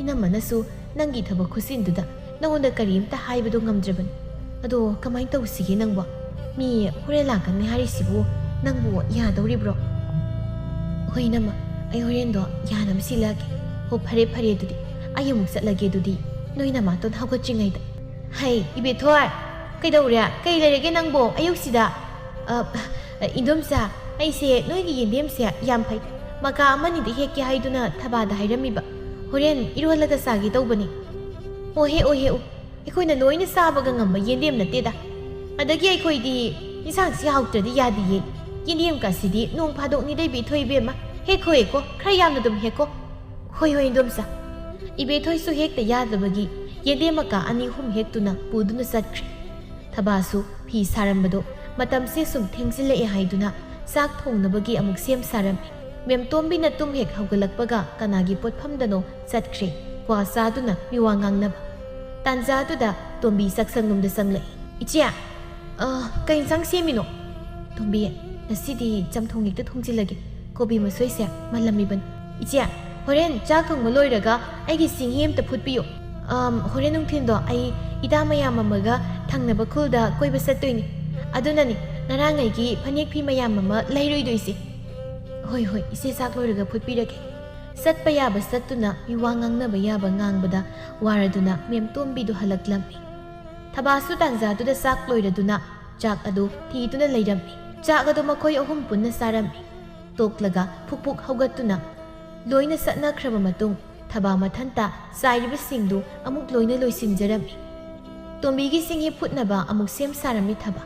ꯏꯅꯝꯃꯅꯁꯨ ꯅꯪꯒꯤ ꯊꯕꯛ ꯈꯨꯠꯆꯤꯟꯗꯨꯗ ꯅꯪꯉꯣꯟꯗ ꯀꯔꯤꯝꯇ ꯍꯥꯏꯕꯗꯣ ꯉꯝꯗ꯭ꯔꯕꯅꯤ꯫ ꯑꯗꯣ ꯀꯃꯥꯏꯅ ꯇꯧꯁꯤꯒꯦ ꯅꯪꯕꯣ? ꯃꯤ ꯍꯣꯔꯦꯟ ꯂꯥꯛꯀꯅꯤ ꯍꯥꯏꯔꯤꯁꯤꯕꯨ ꯅꯪꯕꯨ ꯌꯥꯗꯧꯔꯤꯕ꯭ꯔꯣ?" "ꯍꯣꯏ ꯏꯅꯝꯃ, ꯑꯩ ꯍꯣꯔꯦꯟꯗꯣ ꯌꯥꯅꯕ ꯁꯤꯜꯂꯛꯑꯒꯦ." "ꯍꯣ ꯐꯔꯦ ꯑꯗꯨꯗꯤ ꯑꯩ ꯑꯃꯨꯛ ꯆꯠꯂꯒꯦ ꯑꯗꯨꯗꯤ ꯅꯣꯏ ꯅꯃꯥꯇꯣꯟ ꯍꯧꯒꯠꯇ꯭ꯔꯤꯉꯩꯗ." "ꯍꯩ ꯏꯕꯦꯊꯣꯏ, ꯀꯩꯗꯧꯔꯦ? ꯀꯩ ꯂꯩꯔꯒꯦ ꯅꯪꯕꯣ ꯑꯌꯨꯛꯁꯤꯗ?" "ꯏꯟꯗꯣꯝꯆꯥ, ꯑꯩꯁꯦ ꯅꯣꯏꯒꯤ ꯌꯦꯟꯗꯦꯝꯁꯦ ꯌꯥꯝ ꯐꯩ, ꯃꯀꯥ ꯑꯃꯅꯤꯗ ꯍꯦꯛꯀꯦ ꯍꯥꯏꯗꯨꯅ ꯊꯕꯥꯗ ꯍꯥꯏꯔꯝꯃꯤꯕ꯫ ꯍꯣꯔꯦꯟ ꯏꯔꯣꯜꯂꯒ ꯆꯥꯒꯦ ꯇꯧꯕꯅꯤ." "ꯑꯣ ꯍꯦꯛꯎ ꯍꯦꯛꯎ, ꯑꯩꯈꯣꯏꯅ ꯂꯣꯏꯅ ꯆꯥꯕꯒ ꯉꯝꯕ ꯌꯦꯟꯗꯦꯝ ꯅꯠꯇꯦꯗ꯫ ꯑꯗꯒꯤ ꯑꯩꯈꯣꯏꯗꯤ ꯏꯟꯁꯥꯡꯁꯤ ꯍꯥꯎꯇ꯭ꯔꯗꯤ ꯌꯥꯗꯤꯌꯦ꯫ ꯌꯦꯟꯗꯦꯝꯀꯁꯤꯗꯤ ꯅꯣꯡ ꯐꯥꯗꯣꯛꯅꯤꯗ ꯏꯕꯦꯊꯣꯏ ꯏꯕꯦꯝꯃ, ꯍꯦꯛꯈꯣ ꯈꯔ ꯌꯥꯝꯅ ꯑꯗꯨꯝ ꯍꯦꯛꯀꯣ." "ꯍꯣꯏ ꯏꯟꯗꯣꯝꯆꯥ." ꯏꯕꯦꯊꯣꯏꯁꯨ ꯍꯦꯛꯇ ꯌꯥꯗꯕꯒꯤ ꯌꯦꯟꯗꯦꯝ ꯃꯀꯥ 2-3 ꯍꯦꯛꯇꯨꯅ ꯄꯨꯗꯨꯅ ꯆꯠꯈ꯭ꯔꯦ꯫ ꯊꯕꯥꯁꯨ ꯐꯤ ꯁꯥꯔꯝꯕꯗꯣ ꯃꯇꯝꯁꯦ ꯁꯨꯝ ꯊꯦꯡꯖꯤꯜꯂꯛꯑꯦ ꯍꯥꯏꯗꯨꯅ ꯆꯥꯛ ꯊꯣꯡꯅꯕꯒꯤ ꯑꯃꯨꯛ ꯁꯦꯝ ꯁꯥꯔꯝꯃꯤ꯫ ꯃꯦꯝꯇꯣꯝꯕꯤꯅ ꯇꯨꯝ ꯍꯦꯛ ꯍꯧꯒꯠꯂꯛꯄꯒ ꯀꯅꯥꯒꯤ ꯄꯣꯠꯐꯝꯗꯅꯣ ꯆꯠꯈ꯭ꯔꯦ ꯀ꯭ꯋꯥ ꯆꯥꯗꯨꯅ ꯃꯤꯋꯥ ꯉꯥꯡꯅꯕ ꯇꯥꯟꯖꯥꯗꯨꯗ ꯇꯣꯝꯕꯤ ꯆꯥꯛꯁꯪꯂꯣꯝꯗ ꯆꯪꯂꯛꯏ ꯏꯆꯦ ꯀꯩ ꯏꯟꯁꯥꯡ ꯁꯦꯝꯃꯤꯅꯣ ꯇꯣꯝꯕꯤ ꯉꯁꯤꯗꯤ ꯆꯝꯊꯣꯡ ꯍꯦꯛꯇ ꯊꯣꯡꯖꯤꯜꯂꯒꯦ ꯀꯣꯕꯤ ꯃꯁꯣꯏꯁꯦ ꯃꯜꯂꯝꯃꯤꯕꯅꯤ ꯏꯆꯦ ꯍꯣꯔꯦꯟ ꯆꯥꯛ ꯊꯣꯡꯕ ꯂꯣꯏꯔꯒ ꯑꯩꯒꯤ ꯁꯤꯡꯍꯤ ꯑꯝꯇ ꯐꯨꯠꯄꯤꯌꯨ ꯍꯣꯔꯦꯟ ꯅꯨꯡꯊꯤꯟꯗꯣ ꯑꯩ ꯏꯗꯥ ꯃꯌꯥꯝ ꯑꯃꯒ ꯊꯪꯅꯕ ꯈꯨꯜꯗ ꯀꯣꯏꯕ ꯆꯠꯇꯣꯏꯅꯤ ꯑꯗꯨꯅꯅꯤ ꯉꯔꯥꯡ ꯑꯩꯒꯤ ꯐꯅꯦꯛ ꯐꯤ ꯃꯌꯥꯝ ꯑꯃ ꯂꯩꯔꯣꯏꯗꯣꯏꯁꯦ ꯍꯣꯏ ꯍꯣꯏ ꯏꯆꯦ ꯆꯥꯛ ꯂꯣꯏꯔꯒ ꯐꯨꯠꯄꯤꯔꯒꯦ ꯆꯠꯄ ꯌꯥꯕ ꯆꯠꯇꯨꯅ ꯃꯤꯋꯥ ꯉꯥꯡꯅꯕ ꯌꯥꯕ ꯉꯥꯡꯕꯗ ꯋꯥꯔꯗꯨꯅ ꯃꯦꯝꯇꯣꯝꯕꯤꯗꯨ ꯍꯜꯂꯛꯂꯝꯃꯤ ꯊꯕꯥꯁꯨ ꯇꯥꯟꯖꯥꯗꯨꯗ ꯆꯥꯛ ꯂꯣꯏꯔꯗꯨꯅ ꯆꯥꯛ ꯑꯗꯨ ꯊꯤꯗꯨꯅ ꯂꯩꯔꯝꯃꯤ ꯆꯥꯛ ꯑꯗꯨ ꯃꯈꯣꯏ ꯑꯍꯨꯝ ꯄꯨꯟꯅ ꯆꯥꯔꯝꯃꯤ ꯇꯣꯛꯂꯒ ꯐꯨꯛ ꯍꯧꯒꯠꯇꯨꯅ ꯂꯣꯏꯅ ꯆꯠꯅꯈ꯭ꯔꯕ ꯃꯇꯨꯡ ꯊꯕꯥ ꯃꯊꯟꯇ ꯆꯥꯏꯔꯤꯕꯁꯤꯡꯗꯨ ꯑꯃꯨꯛ ꯂꯣꯏꯅ ꯂꯣꯏꯁꯤꯟꯖꯔꯝꯃꯤ ꯇꯣꯝꯕꯤꯒꯤ ꯆꯤꯡꯍꯤ ꯐꯨꯠꯅꯕ ꯑꯃꯨꯛ ꯁꯦꯝ ꯁꯥꯔꯝꯃꯤ ꯊꯕꯥ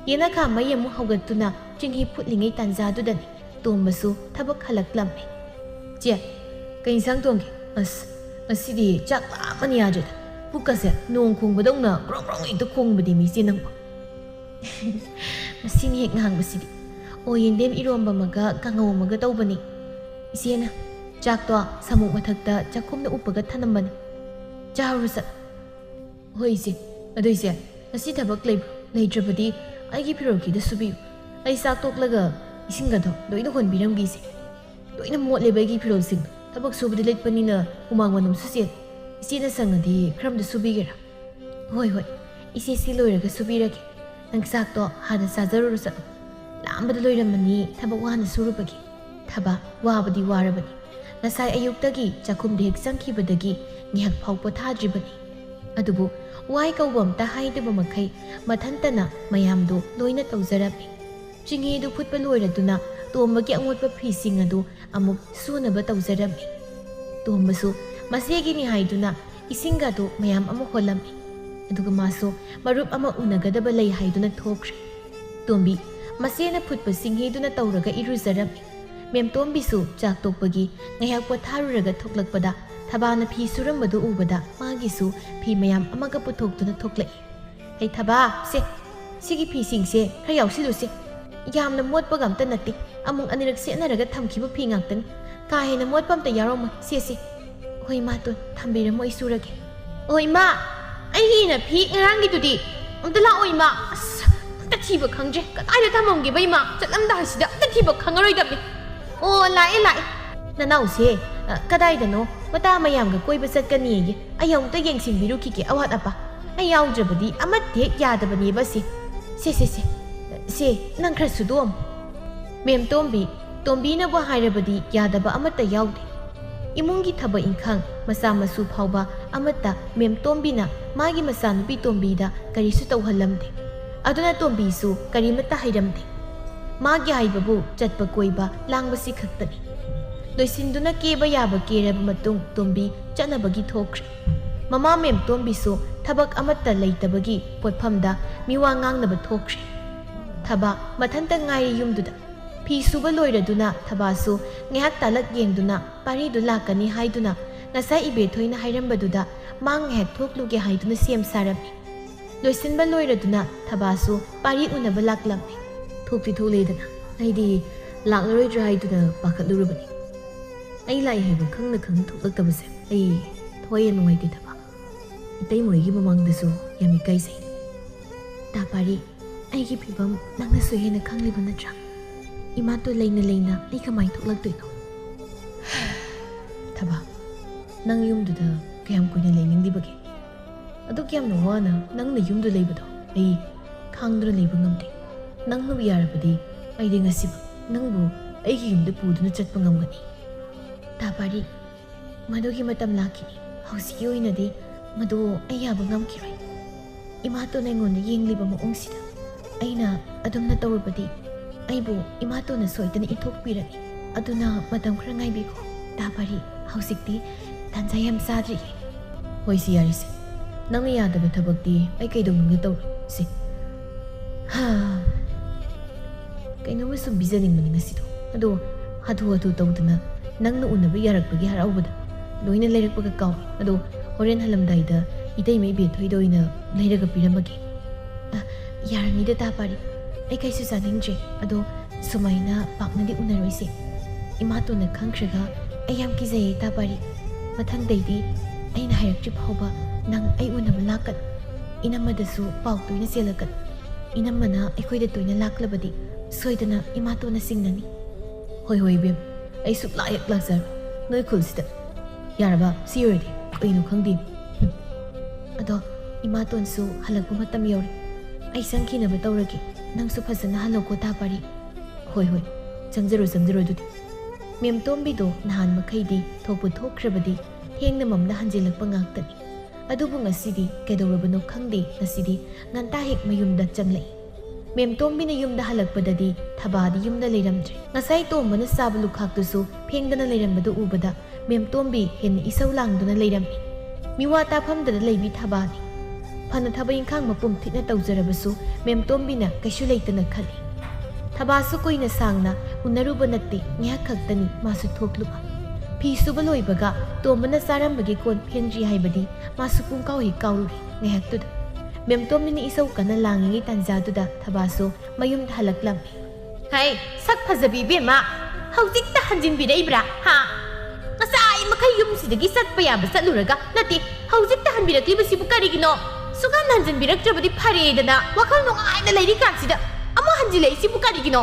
ꯌꯦꯅꯈꯥ ꯃꯩ ꯑꯃꯨꯛ ꯍꯧꯒꯠꯇꯨꯅ ꯆꯤꯡꯍꯤ ꯐꯨꯠꯂꯤꯉꯩ ꯇꯥꯟꯖꯥꯗꯨꯗꯅꯤ ꯇꯣꯝꯕꯁꯨ ꯊꯕꯛ ꯍꯜꯂꯛꯂꯝꯃꯤ ꯆꯦ ꯀꯩ ꯏꯟꯁꯥꯡ ꯊꯣꯡꯒꯦ ꯉꯁꯤꯗꯤ ꯆꯥꯛ ꯂꯥꯝꯃꯅ ꯌꯥꯗ꯭ꯔꯦꯗ ꯄꯨꯛꯀꯁꯦ ꯅꯣꯡ ꯈꯣꯡꯕꯗꯧꯅ ꯒ꯭ꯔꯣꯡ ꯒ꯭ꯔꯣꯡ ꯍꯦꯛꯇ ꯈꯣꯡꯕꯗꯤ ꯃꯤꯆꯦ ꯅꯪꯕ ꯃꯁꯤꯅ ꯍꯦꯛ ꯉꯥꯡꯕꯁꯤꯗꯤ ꯑꯣ ꯌꯦꯟꯗꯦꯝ ꯏꯔꯣꯝꯕ ꯑꯃꯒ ꯀꯥꯡꯉꯧ ꯑꯃꯒ ꯇꯧꯕꯅꯤ ꯏꯆꯦꯅ ꯆꯥꯛꯇꯣ ꯁꯥꯃꯨꯛ ꯃꯊꯛꯇ ꯆꯥꯛꯈꯨꯝꯗ ꯎꯞꯄꯒ ꯊꯅꯝꯕꯅꯤ ꯆꯥꯔꯨꯔ ꯆꯠ ꯍꯣꯏ ꯏꯆꯦ ꯑꯗꯨ ꯏꯆꯦ ꯉꯁꯤ ꯊꯕꯛ ꯂꯩꯕ꯭ꯔꯣ ꯂꯩꯇ꯭ꯔꯕꯗꯤ ꯑꯩꯒꯤ ꯐꯤꯔꯣꯜꯈꯤꯗ ꯁꯨꯕꯤꯌꯨ ꯑꯩ ꯆꯥꯛ ꯇꯣꯛꯂꯒ ꯏꯁꯤꯡꯒꯗꯣ ꯂꯣꯏꯅ ꯍꯣꯟꯕꯤꯔꯝꯒꯦ ꯂꯣꯏꯅ ꯃꯣꯠꯂꯦꯕ ꯑꯩꯒꯤ ꯐꯤꯔꯣꯜꯁꯤꯡꯗꯣ ꯊꯕꯛ ꯁꯨꯕꯗꯤ ꯂꯩꯠꯄꯅꯤꯅ ꯍꯨꯃꯥꯡ ꯃꯅꯝꯁꯨ ꯆꯦꯜꯂꯦ ꯏꯆꯦꯅ ꯁꯪꯉꯗꯤ ꯈꯔꯝꯗ ꯁꯨꯕꯤꯒꯦꯔꯥ ꯍꯣꯏ ꯏꯆꯦ ꯁꯤ ꯂꯣꯏꯔꯒ ꯁꯨꯕꯤꯔꯒꯦ ꯅꯪ ꯆꯥꯛꯇꯣ ꯍꯥꯟꯅ ꯆꯥꯖꯔꯨꯔ ꯆꯠꯂꯣ ꯂꯥꯝꯕꯗ ꯂꯣꯏꯔꯝꯃꯅꯤ ꯊꯕꯛ ꯋꯥꯅ ꯁꯨꯔꯨꯕꯒꯤ ꯊꯕꯛ ꯋꯥꯕꯗꯤ ꯋꯥꯔꯕꯅꯤ ꯉꯁꯥꯏ ꯑꯌꯨꯛꯇꯒꯤ ꯆꯥꯛꯈꯨꯝꯗ ꯍꯦꯛ ꯆꯪꯈꯤꯕꯗꯒꯤ ꯉꯥꯏꯍꯥꯛ ꯐꯥꯎ ꯄꯣꯊꯥꯗ꯭ꯔꯤꯕꯅꯤ ꯑꯗꯨꯕꯨ ꯋꯥꯏ ꯀꯧꯕ ꯑꯝꯇ ꯍꯥꯏꯗꯕ ꯃꯈꯩ ꯃꯊꯟꯇꯅ ꯃꯌꯥꯝꯗꯣ ꯂꯣꯏꯅ ꯇꯧꯖꯔꯝꯃꯤ ꯆꯤꯡꯍꯤꯗꯨ ꯐꯨꯠꯄ ꯂꯣꯏꯔꯗꯨꯅ ꯇꯣꯝꯕꯒꯤ ꯑꯃꯣꯠꯄ ꯐꯤꯁꯤꯡ ꯑꯗꯨ ꯑꯃꯨꯛ ꯁꯨꯅꯕ ꯇꯧꯖꯔꯝꯃꯤ ꯇꯣꯝꯕꯁꯨ ꯃꯆꯦꯒꯤꯅꯤ ꯍꯥꯏꯗꯨꯅ ꯏꯁꯤꯡꯒꯗꯨ ꯃꯌꯥꯝ ꯑꯃ ꯍꯣꯜꯂꯝꯃꯤ ꯑꯗꯨꯒ ꯃꯥꯁꯨ ꯃꯔꯨꯞ ꯑꯃ ꯎꯅꯒꯗꯕ ꯂꯩ ꯍꯥꯏꯗꯨꯅ ꯊꯣꯛꯈ꯭ꯔꯦ ꯇꯣꯝꯕꯤ ꯃꯆꯦꯅ ꯐꯨꯠꯄ ꯆꯤꯡꯍꯤꯗꯨꯅ ꯇꯧꯔꯒ ꯏꯔꯨꯖꯔꯝꯃꯤ ꯃꯦꯝꯇꯣꯝꯕꯤꯁꯨ ꯆꯥꯛ ꯇꯣꯛꯄꯒꯤ ꯉꯥꯏꯍꯥꯛ ꯄꯣꯊꯥꯔꯨꯔꯒ ꯊꯣꯛꯂꯛꯄꯗ ꯊꯕꯥꯅ ꯐꯤ ꯁꯨꯔꯝꯕꯗꯨ ꯎꯕꯗ ꯃꯥꯒꯤꯁꯨ ꯐꯤ ꯃꯌꯥꯝ ꯑꯃꯒ ꯄꯨꯊꯣꯛꯇꯨꯅ ꯊꯣꯛꯂꯛꯏ ꯍꯩ ꯊꯕꯥ ꯁꯤꯒꯤ ꯐꯤꯁꯤꯡꯁꯦ ꯈꯔ ꯌꯥꯎꯁꯤꯜꯂꯨꯁꯦ ꯌꯥꯝꯅ ꯃꯣꯠꯄꯒ ꯑꯝꯇ ꯅꯠꯇꯦ ꯑꯃꯨꯛ ꯑꯅꯤꯔꯛ ꯁꯦꯠꯅꯔꯒ ꯊꯝꯈꯤꯕ ꯐꯤ ꯉꯥꯛꯇꯅꯤ ꯀꯥ ꯍꯦꯟꯅ ꯃꯣꯠꯄ ꯑꯝꯇ ꯌꯥꯎꯔꯝꯃꯣꯏ ꯁꯦ ꯍꯣꯏ ꯏꯃꯥꯇꯣꯟ ꯊꯝꯕꯤꯔꯝꯃꯣ ꯑꯩ ꯁꯨꯔꯒꯦ ꯑꯣ ꯏꯃꯥ ꯑꯩꯒꯤꯅ ꯐꯤ ꯉꯔꯥꯡꯒꯤꯗꯨꯗꯤ ꯑꯝꯇ ꯂꯥꯛꯑꯣ ꯏꯃꯥ ꯑꯝꯇ ꯊꯤꯕ ꯈꯪꯗ꯭ꯔꯦ ꯀꯗꯥꯏꯗ ꯊꯝꯃꯝꯒꯦꯕ ꯏꯃꯥ ꯆꯠꯂꯝꯗꯥꯏꯁꯤꯗ ꯑꯝꯇ ꯊꯤꯕ ꯈꯪꯉꯔꯣꯏꯗꯕꯅꯤ ꯑꯣ ꯂꯥꯛꯑꯦ ꯅꯅꯥꯎꯁꯦ ꯀꯗꯥꯏꯗꯅꯣ ꯃꯇꯥ ꯃꯌꯥꯝꯒ ꯀꯣꯏꯕ ꯆꯠꯀꯅꯤꯌꯦ ꯑꯩ ꯑꯃꯨꯛꯇ ꯌꯦꯡꯁꯤꯟꯕꯤꯔꯨꯈꯤꯒꯦ ꯑꯋꯥꯠ ꯑꯄꯥ ꯑꯩ ꯌꯥꯎꯗ꯭ꯔꯕꯗꯤ ꯑꯃꯠꯇ ꯍꯦꯛ ꯌꯥꯗꯕꯅꯦꯕ ꯁꯦ ꯅꯪ ꯈꯔ ꯁꯨꯗꯣꯛꯑꯝꯃꯨ ꯃꯦꯝꯇꯣꯝꯕꯤ ꯇꯣꯝꯕꯤꯅꯕꯨ ꯍꯥꯏꯔꯕꯗꯤ ꯌꯥꯗꯕ ꯑꯃꯠꯇ ꯌꯥꯎꯗꯦ ꯏꯃꯨꯡꯒꯤ ꯊꯕꯛ ꯏꯪꯈꯥꯡ ꯃꯆꯥ ꯃꯁꯨ ꯐꯥꯎꯕ ꯑꯃꯠꯇ ꯃꯦꯝꯇꯣꯝꯕꯤꯅ ꯃꯥꯒꯤ ꯃꯆꯥꯅꯨꯄꯤ ꯇꯣꯝꯕꯤꯗ ꯀꯔꯤꯁꯨ ꯇꯧꯍꯜꯂꯝꯗꯦ ꯑꯗꯨꯅ ꯇꯣꯝꯕꯤꯁꯨ ꯀꯔꯤꯃꯠꯇ ꯍꯩꯔꯝꯗꯦ ꯃꯥꯒꯤ ꯍꯥꯏꯕꯕꯨ ꯆꯠꯄ ꯀꯣꯏꯕ ꯂꯥꯡꯕꯁꯤ ꯈꯛꯇꯅꯤ ꯂꯣꯏꯁꯤꯟꯗꯨꯅ ꯀꯦꯕ ꯌꯥꯕ ꯀꯦꯔꯕ ꯃꯇꯨꯡ ꯇꯣꯝꯕꯤ ꯆꯠꯅꯕꯒꯤ ꯊꯣꯛꯈ꯭ꯔꯦ ꯃꯃꯥ ꯃꯦꯝꯇꯣꯝꯕꯤꯁꯨ ꯊꯕꯛ ꯑꯃꯠꯇ ꯂꯩꯇꯕꯒꯤ ꯄꯣꯠꯐꯝꯗ ꯃꯤꯋꯥ ꯉꯥꯡꯅꯕ ꯊꯣꯛꯈ꯭ꯔꯦ ꯊꯕꯥ ꯃꯊꯟꯇ ꯉꯥꯏꯔꯤ ꯌꯨꯝꯗꯨꯗ ꯐꯤ ꯁꯨꯕ ꯂꯣꯏꯔꯗꯨꯅ ꯊꯕꯥꯁꯨ ꯉꯥꯏꯍꯥꯛ ꯇꯥꯂꯛ ꯌꯦꯡꯗꯨꯅ ꯄꯥꯔꯤꯗꯨ ꯂꯥꯛꯀꯅꯤ ꯍꯥꯏꯗꯨꯅ ꯉꯁꯥꯏ ꯏꯕꯦꯊꯣꯏꯅ ꯍꯥꯏꯔꯝꯕꯗꯨꯗ ꯃꯥ ꯉꯥꯏꯍꯥꯛ ꯊꯣꯛꯂꯨꯒꯦ ꯍꯥꯏꯗꯨꯅ ꯁꯦꯝ ꯁꯥꯔꯝꯃꯤ ꯂꯣꯏꯁꯤꯟꯕ ꯂꯣꯏꯔꯗꯨꯅ ꯊꯕꯥꯁꯨ ꯄꯥꯔꯤ ꯎꯅꯕ ꯂꯥꯛꯂꯝꯃꯤ ꯊꯣꯛꯇꯤ ꯊꯣꯛꯂꯦꯗꯅ ꯑꯩꯗꯤ ꯂꯥꯛꯂꯔꯣꯏꯗ꯭ꯔꯥ ꯍꯥꯏꯗꯨꯅ ꯄꯥꯈꯠꯂꯨꯔꯕꯅꯤ ꯑꯩ ꯂꯥꯛꯏ ꯍꯥꯏꯕ ꯈꯪꯅ ꯊꯣꯛꯂꯛꯇꯕꯁꯦ ꯑꯩ ꯊꯋꯥꯏ ꯌꯥꯝ ꯅꯨꯡꯉꯥꯏꯇꯦ ꯊꯕꯥ ꯏꯇꯩꯃꯣꯏꯒꯤ ꯃꯃꯥꯡꯗꯁꯨ ꯌꯥꯝ ꯏꯀꯥꯏꯖꯩ ꯇꯥ ꯄꯥꯔꯤ ꯑꯩꯒꯤ ꯐꯤꯕꯝ ꯅꯪꯅꯁꯨ ꯍꯦꯟꯅ ꯈꯪꯂꯤꯕ ꯅꯠꯇ꯭ꯔꯥ ꯏꯃꯥꯇꯣ ꯂꯩꯅ ꯑꯩ ꯀꯃꯥꯏꯅ ꯊꯣꯛꯂꯛꯇꯣꯏꯅꯣ ꯊꯕꯥ ꯅꯪ ꯌꯨꯝꯗꯨꯗ ꯀꯌꯥꯝ ꯀꯨꯏꯅ ꯂꯩꯅꯤꯡꯂꯤꯕꯒꯦ ꯑꯗꯨꯛ ꯌꯥꯝꯅ ꯋꯥꯅ ꯅꯪꯅ ꯌꯨꯝꯗ ꯂꯩꯕꯗꯣ ꯑꯩ ꯈꯥꯡꯗꯨꯅ ꯂꯩꯕ ꯉꯝꯗꯦ ꯅꯪꯅꯕꯨ ꯌꯥꯔꯕꯗꯤ ꯑꯩꯗꯤ ꯉꯁꯤꯕꯨ ꯅꯪꯕꯨ ꯑꯩꯒꯤ ꯌꯨꯝꯗ ꯄꯨꯗꯨꯅ ꯆꯠꯄ ꯉꯝꯒꯅꯤ ꯇꯥ ꯄꯥꯔꯤ ꯃꯗꯨꯒꯤ ꯃꯇꯝ ꯂꯥꯛꯈꯤꯅꯤ ꯍꯧꯖꯤꯛꯀꯤ ꯑꯣꯏꯅꯗꯤ ꯃꯗꯨ ꯑꯩ ꯌꯥꯕ ꯉꯝꯈꯤꯔꯣꯏ ꯏꯃꯥꯇꯣꯟ ꯑꯩꯉꯣꯟꯗ ꯌꯦꯡꯂꯤꯕ ꯃꯑꯣꯡꯁꯤꯗ ꯑꯩꯅ ꯑꯗꯨꯝꯅ ꯇꯧꯔꯕꯗꯤ ꯑꯩꯕꯨ ꯏꯃꯥꯇꯣꯟꯅ ꯁꯣꯏꯗꯅ ꯏꯟꯊꯣꯛꯄꯤꯔꯅꯤ ꯑꯗꯨꯅ ꯃꯇꯝ ꯈꯔ ꯉꯥꯏꯕꯤꯈꯣ ꯇꯥ ꯄꯥꯔꯤ ꯍꯧꯖꯤꯛꯇꯤ ꯇꯥꯟꯖꯥ ꯌꯥꯝ ꯆꯥꯗ꯭ꯔꯤꯌꯦ ꯍꯣꯏ ꯌꯥꯔꯤꯁꯦ ꯅꯪꯅ ꯌꯥꯗꯕ ꯊꯕꯛꯇꯤ ꯑꯩ ꯀꯩꯗꯧꯅꯨꯡꯗ ꯇꯧꯔꯣꯏ ꯀꯩꯅꯣꯝꯃ ꯁꯨꯝ ꯕꯤꯖꯅꯤꯡꯕꯅꯤ ꯉꯁꯤꯗꯣ ꯑꯗꯣ ꯍꯥꯊꯨ ꯇꯧꯗꯅ ꯅꯪꯅ ꯎꯅꯕ ꯌꯥꯔꯛꯄꯒꯤ ꯍꯔꯥꯎꯕꯗ ꯂꯣꯏꯅ ꯂꯩꯔꯛꯄꯒ ꯀꯥꯎꯏ ꯑꯗꯣ ꯍꯣꯔꯦꯟ ꯍꯜꯂꯝꯗꯥꯏꯗ ꯏꯇꯩꯃ ꯏꯕꯦꯊꯣꯏꯗ ꯑꯣꯏꯅ ꯂꯩꯔꯒ ꯄꯤꯔꯝꯃꯒꯦ ꯌꯥꯔꯅꯤꯗ ꯇꯥ ꯄꯥꯔꯤ ꯑꯩ ꯀꯩꯁꯨ ꯆꯥꯅꯤꯡꯗ꯭ꯔꯦ ꯑꯗꯣ ꯁꯨꯃꯥꯏꯅ ꯄꯥꯛꯅꯗꯤ ꯎꯅꯔꯣꯏꯁꯦ ꯏꯃꯥꯇꯣꯟꯅ ꯈꯪꯈ꯭ꯔꯒ ꯑꯩ ꯌꯥꯝ ꯀꯤꯖꯩꯌꯦ ꯏꯇꯥ ꯄꯥꯔꯤ ꯃꯊꯪꯗꯩꯗꯤ ꯑꯩꯅ ꯍꯥꯏꯔꯛꯇ꯭ꯔꯤ ꯐꯥꯎꯕ ꯅꯪ ꯑꯩ ꯎꯅꯕ ꯂꯥꯛꯀꯅꯨ ꯏꯅꯝꯃꯗꯁꯨ ꯄꯥꯎ ꯇꯣꯏꯅ ꯆꯦꯜꯂꯛꯀꯅꯨ ꯏꯅꯝꯃꯅ ꯑꯩꯈꯣꯏꯗ ꯇꯣꯏꯅ ꯂꯥꯛꯂꯕꯗꯤ ꯁꯣꯏꯗꯅ ꯏꯃꯥꯇꯣꯟꯅ ꯆꯤꯡꯅꯅꯤ ꯍꯣꯏ ꯍꯣꯏ ꯏꯕꯦꯝ ꯑꯩ ꯁꯨꯛꯂꯥꯛ ꯍꯦꯛ ꯂꯥꯛꯆꯔꯣꯏ ꯅꯣꯏ ꯈꯨꯜꯁꯤꯗ ꯌꯥꯔꯕ ꯁꯤ ꯑꯣꯏꯔꯗꯤ ꯀꯩꯅꯣ ꯈꯪꯗꯦ ꯑꯗꯣ ꯏꯃꯥꯇꯣꯟꯁꯨ ꯍꯜꯂꯛꯄ ꯃꯇꯝ ꯌꯧꯔꯦ ꯑꯩ ꯆꯪꯈꯤꯅꯕ ꯇꯧꯔꯒꯦ ꯅꯪꯁꯨ ꯐꯖꯅ ꯍꯜꯂꯛꯀꯣ ꯇꯥ ꯄꯥꯔꯤ ꯍꯣꯏ ꯍꯣꯏ ꯆꯪꯖꯔꯣ ꯑꯗꯨꯗꯤ ꯃꯦꯝꯇꯣꯝꯕꯤꯗꯣ ꯅꯍꯥꯟ ꯃꯈꯩꯗꯤ ꯊꯣꯛꯄꯨ ꯊꯣꯛꯈ꯭ꯔꯕꯗꯤ ꯊꯦꯡꯅ ꯃꯝꯅ ꯍꯟꯖꯤꯜꯂꯛꯄ ꯉꯥꯛꯇꯅꯤ ꯑꯗꯨꯕꯨ ꯉꯁꯤꯗꯤ ꯀꯩꯗꯧꯔꯕꯅꯣ ꯈꯪꯗꯦ ꯉꯁꯤꯗꯤ ꯉꯟꯇꯥ ꯍꯦꯛ ꯃꯌꯨꯝꯗ ꯆꯪꯂꯛꯏ ꯃꯦꯝꯇꯣꯝꯕꯤꯅ ꯌꯨꯝꯗ ꯍꯜꯂꯛꯄꯗꯗꯤ ꯊꯕꯥꯗꯤ ꯌꯨꯝꯗ ꯂꯩꯔꯝꯗ꯭ꯔꯦ ꯉꯁꯥꯏ ꯇꯣꯝꯕꯅ ꯆꯥꯕ ꯂꯨꯈꯥꯛꯇꯨꯁꯨ ꯐꯦꯡꯗꯅ ꯂꯩꯔꯝꯕꯗꯨ ꯎꯕꯗ ꯃꯦꯝꯇꯣꯝꯕꯤ ꯍꯦꯟꯅ ꯏꯁꯧ ꯂꯥꯡꯗꯨꯅ ꯂꯩꯔꯝꯃꯤ ꯃꯤꯋꯥ ꯇꯥꯐꯝꯗꯗ ꯂꯩꯕꯤ ꯊꯕꯥꯅꯤ ꯐꯅ ꯊꯕꯛ ꯏꯪꯈꯥꯡ ꯃꯄꯨꯝ ꯊꯤꯠꯅ ꯇꯧꯖꯔꯕꯁꯨ ꯃꯦꯝꯇꯣꯝꯕꯤꯅ ꯀꯩꯁꯨ ꯂꯩꯇꯅ ꯈꯜꯂꯤ ꯊꯕꯥꯁꯨ ꯀꯨꯏꯅ ꯁꯥꯡꯅ ꯎꯅꯔꯨꯕ ꯅꯠꯇꯦ ꯉꯥꯏꯍꯥꯛ ꯈꯛꯇꯅꯤ ꯃꯥꯁꯨ ꯊꯣꯛꯂꯨꯕ ꯐꯤ ꯁꯨꯕ ꯂꯣꯏꯕꯒ ꯇꯣꯝꯕꯅ ꯆꯥꯔꯝꯕꯒꯤ ꯀꯣꯟ ꯐꯦꯡꯗ꯭ꯔꯤ ꯍꯥꯏꯕꯗꯤ ꯃꯥꯁꯨ ꯄꯨꯡꯀꯥꯎ ꯍꯦꯛ ꯀꯥꯎꯔꯨꯔꯦ ꯉꯥꯏꯍꯥꯛꯇꯨꯗ ꯃꯦꯝꯇꯣꯝꯕꯤꯅ ꯏꯁꯧ ꯀꯟꯅ ꯂꯥꯡꯉꯤꯉꯩ ꯇꯥꯟꯖꯥꯗꯨꯗ ꯊꯕꯥꯁꯨ ꯃꯌꯨꯝꯗ ꯍꯜꯂꯛꯂꯝꯃꯤ ꯍꯩ ꯁꯛ ꯐꯖꯕꯤ ꯏꯕꯦꯝꯃ ꯍꯧꯖꯤꯛꯇ ꯍꯟꯖꯤꯟꯕꯤꯔꯛꯏꯕ꯭ꯔꯥ ꯍꯥ ꯉꯁꯥꯏ ꯃꯈꯩ ꯌꯨꯝꯁꯤꯗꯒꯤ ꯆꯠꯄ ꯌꯥꯕ ꯆꯠꯂꯨꯔꯒ ꯅꯠꯇꯦ ꯍꯧꯖꯤꯛꯇ ꯍꯟꯕꯤꯔꯛꯂꯤꯕꯁꯤꯕు ꯀꯔꯤꯒꯤꯅꯣ ꯁꯨꯛꯍꯟ ꯍꯟꯖꯤꯟꯕꯤꯔꯛꯇ꯭ꯔꯕꯗꯤ ꯐꯔꯦꯗꯅ ꯋꯥꯈꯜ ꯅꯨꯡꯉꯥꯏꯅ ꯂꯩꯔꯤꯀꯥꯟꯁꯤꯗ ꯑꯃꯨꯛ ꯍꯟꯖꯤꯜꯂꯛꯏꯁꯤꯕు ꯀꯔꯤꯒꯤꯅꯣ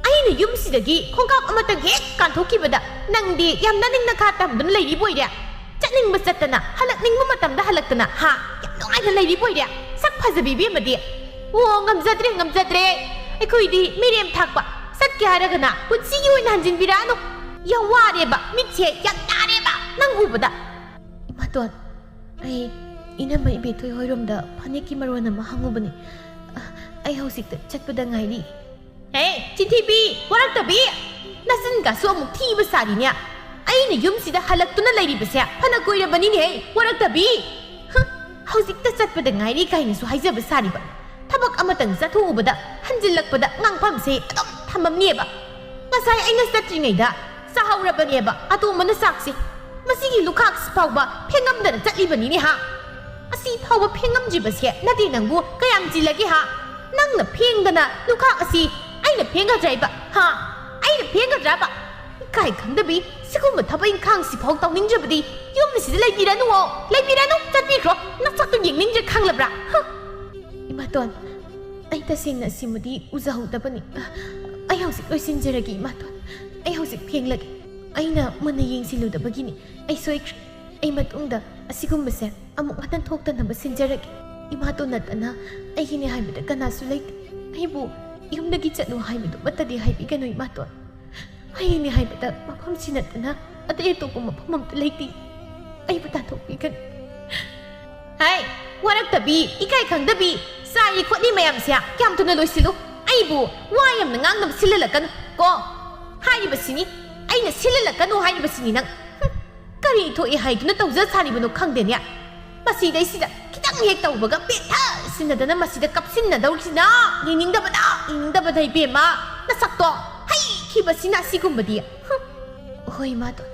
ꯑꯩꯅ ꯌꯨꯝꯁꯤꯗꯒꯤ ꯈꯣꯡꯀꯥꯞ ꯑꯃꯇꯪ ꯍꯦꯛ ꯀꯥꯟꯊꯣꯛꯈꯤꯕꯗ ꯅꯪꯗꯤ ꯌꯥꯝ ꯅꯅꯤꯡ ꯅꯈꯥ ꯇꯝꯗꯨꯅ ꯂꯩꯔꯤꯕ ꯑꯣꯏꯔꯦ ꯆꯠꯅꯤꯡꯕ ꯆꯠꯇꯅ ꯍꯜꯂꯛꯅꯤꯡꯕ ꯃꯇꯝꯗ ꯍꯜꯂꯛꯇꯅ ꯍꯥ ꯌꯥꯝ ꯅꯨꯡꯉꯥꯏꯅ ꯂꯩꯔꯤꯕ ꯑꯣꯏꯔꯦ ꯁꯛ ꯐꯖꯕꯤ ꯏꯕꯦꯝꯃꯗꯤ ꯑꯣ ꯉꯝꯖꯗ꯭ꯔꯦ ꯑꯩꯈꯣꯏꯗꯤ ꯃꯤꯔꯦꯝ ꯊꯥꯛꯄ ꯆꯠꯀꯦ ꯍꯥꯏꯔꯒꯅ ꯄꯨꯟꯁꯤꯒꯤ ꯑꯣꯏꯅ ꯍꯟꯖꯤꯟꯕꯤꯔꯛꯑꯅꯨ ꯌꯥꯝ ꯋꯥꯔꯦꯕ ꯃꯤꯠꯁꯦ ꯌꯥꯝ ꯅꯥꯔꯦꯕ ꯅꯪ ꯎꯕꯗ ꯏꯃꯥꯇꯣꯟ ꯑꯩ ꯏꯅꯝꯃ ꯏꯕꯦꯊꯣꯏ ꯍꯣꯏꯔꯣꯝꯗ ꯐꯅꯦꯛꯀꯤ ꯃꯔꯣꯟ ꯑꯃ ꯍꯪꯉꯨꯕꯅꯤ ꯑꯩ ꯍꯧꯖꯤꯛꯇ ꯆꯠꯄꯗ ꯉꯥꯏꯔꯤ ꯍꯦ ꯆꯤꯟꯊꯤꯕꯤ ꯋꯥꯔꯛꯇꯕꯤ ꯅꯆꯤꯟꯒꯁꯨ ꯑꯃꯨꯛ ꯊꯤꯕ ꯁꯥꯔꯤꯅꯦ ꯑꯩꯅ ꯌꯨꯝꯁꯤꯗ ꯍꯜꯂꯛꯇꯨꯅ ꯂꯩꯔꯤꯕꯁꯦ ꯐꯅ ꯀꯨꯏꯔꯕꯅꯤꯅꯦ ꯋꯥꯔꯛꯇꯕꯤ ꯍꯧꯖꯤꯛꯇ ꯆꯠꯄꯗ ꯉꯥꯏꯔꯤ ꯀꯥꯏꯅꯁꯨ ꯍꯥꯏꯖꯕ ꯁꯥꯔꯤꯕ ꯊꯕꯛ ꯑꯃꯇꯪ ꯆꯠꯊꯣꯛꯎꯕꯗ ꯍꯟꯖꯤꯜꯂꯛꯄꯗ ꯉꯥꯡꯐꯝꯁꯦ ꯑꯗꯨꯝ ꯊꯝꯃꯝꯅꯦꯕ ꯉꯁꯥꯏ ꯑꯩꯅ ꯆꯠꯇ꯭ꯔꯤꯉꯩꯗ ꯆꯥꯍꯧꯔꯕꯅꯦꯕ ꯑꯇꯣꯝꯕꯅ ꯆꯥꯛꯁꯦ ꯃꯁꯤꯒꯤ ꯂꯨꯈꯥꯛꯁꯤ ꯐꯥꯎꯕ ꯐꯦꯡꯉꯝꯗꯅ ꯆꯠꯂꯤꯕꯅꯤꯅꯦ ꯍꯥ ꯑꯁꯤ ꯐꯥꯎꯕ ꯐꯦꯡꯉꯝꯗ꯭ꯔꯤꯕꯁꯦ ꯅꯠꯇꯦ ꯅꯪꯕꯨ ꯀꯌꯥꯝ ꯆꯤꯜꯂꯒꯦ ꯍꯥ ꯅꯪꯅ ꯐꯦꯡꯗꯅ ꯂꯨꯈꯥꯛ ꯑꯁꯤ ꯑꯩꯅ ꯐꯦꯡꯒꯗ꯭ꯔꯥꯏꯕ ꯍꯥ ꯑꯩꯅ ꯐꯦꯡꯒꯗ꯭ꯔꯥꯕ ꯏꯀꯥꯏ ꯈꯪꯗꯕꯤ ꯁꯤꯒꯨꯝꯕ ꯊꯕꯛ ꯏꯪꯈꯥꯡꯁꯤ ꯐꯥꯎ ꯇꯧꯅꯤꯡꯗ꯭ꯔꯕꯗꯤ ꯌꯨꯝꯗ ꯁꯤꯗ ꯂꯩꯕꯤꯔꯅꯨ ꯆꯠꯄꯤꯈ꯭ꯔꯣ ꯅꯁꯛꯇꯨ ꯌꯦꯡꯅꯤꯡꯗ꯭ꯔꯦ ꯈꯪꯂꯕ꯭ꯔꯥ ꯏꯃꯥꯇꯣꯟ ꯑꯩ ꯇꯁꯦꯡꯅ ꯑꯁꯤꯃꯗꯤ ꯎꯖꯍꯧꯗꯕꯅꯤ ꯑꯩ ꯍꯧꯖꯤꯛ ꯂꯣꯏꯁꯤꯟꯖꯔꯒꯦ ꯏꯃꯥꯇꯣꯟ ꯑꯩ ꯍꯧꯖꯤꯛ ꯐꯦꯡꯂꯒꯦ ꯑꯩꯅ ꯃꯨꯟꯅ ꯌꯦꯡꯁꯤꯜꯂꯨꯗꯕꯒꯤꯅꯤ ꯑꯩ ꯁꯣꯏꯈ꯭ꯔꯦ ꯑꯩ ꯃꯇꯨꯡꯗ ꯑꯁꯤꯒꯨꯝꯕꯁꯦ ꯑꯃꯨꯛ ꯍꯟꯅ ꯊꯣꯛꯇꯅꯕ ꯁꯤꯟꯖꯔꯒꯦ ꯏꯃꯥꯇꯣꯟ ꯅꯠꯇꯅ ꯑꯩꯒꯤꯅꯦ ꯍꯥꯏꯕꯗ ꯀꯅꯥꯁꯨ ꯂꯩꯇꯦ ꯑꯩꯕꯨ ꯌꯨꯝꯗꯒꯤ ꯆꯠꯂꯨ ꯍꯥꯏꯕꯗꯨꯃꯠꯇꯗꯤ ꯍꯥꯏꯕꯤꯒꯅꯨ ꯏꯃꯥꯇꯣꯟ ꯑꯩꯒꯤꯅꯦ ꯍꯥꯏꯕꯗ ꯃꯐꯝꯁꯤ ꯅꯠꯇꯅ ꯑꯇꯩ ꯑꯇꯣꯞꯄ ꯃꯐꯝ ꯑꯝꯇ ꯂꯩꯇꯦ ꯑꯩꯕꯨ ꯇꯥꯟꯊꯣꯛꯄꯤꯒꯅꯨ ꯍꯥꯏ ꯋꯥꯔꯛꯇꯕꯤ ꯏꯀꯥꯏ ꯈꯪꯗꯕꯤ ꯆꯥꯔꯤ ꯈꯣꯠꯂꯤ ꯃꯌꯥꯝꯁꯦ ꯀꯌꯥꯝ ꯊꯨꯅ ꯂꯣꯏꯁꯤꯜꯂꯨ ꯑꯩꯕꯨ ꯋꯥ ꯌꯥꯝꯅ ꯉꯥꯡꯅꯕ ꯁꯤꯜꯍꯜꯂꯛꯀꯅꯨ ꯀꯣ ꯍꯥꯏꯔꯤꯕꯁꯤꯅꯤ ꯑꯩꯅ ꯁꯤꯜꯍꯜꯂꯛꯀꯅꯨ ꯍꯥꯏꯔꯤꯕꯁꯤꯅꯤ ꯅꯪ ꯀꯔꯤ ꯊꯣꯛꯏ ꯍꯥꯏꯗꯨꯅ ꯇꯧꯖ ꯁꯥꯔꯤꯕꯅꯣ ꯈꯪꯗꯦꯅꯦ ꯃꯁꯤꯗꯩꯁꯤꯗ ꯈꯤꯇꯪ ꯍꯦꯛ ꯇꯧꯕꯒ ꯄꯦꯠꯊ ꯁꯤꯟꯅꯗꯅ ꯃꯁꯤꯗ ꯀꯞꯁꯤꯟꯅꯗꯧꯔꯤꯁꯤꯅ ꯌꯦꯡꯅꯤꯡꯗꯕꯅ ꯏꯕꯦꯝꯃ ꯅꯁꯛꯇꯣ ꯍꯩꯈꯤꯕꯁꯤꯅ ꯑꯁꯤꯒꯨꯝꯕꯗꯤ ꯍꯣꯏ ꯏꯃꯥꯇꯣꯟ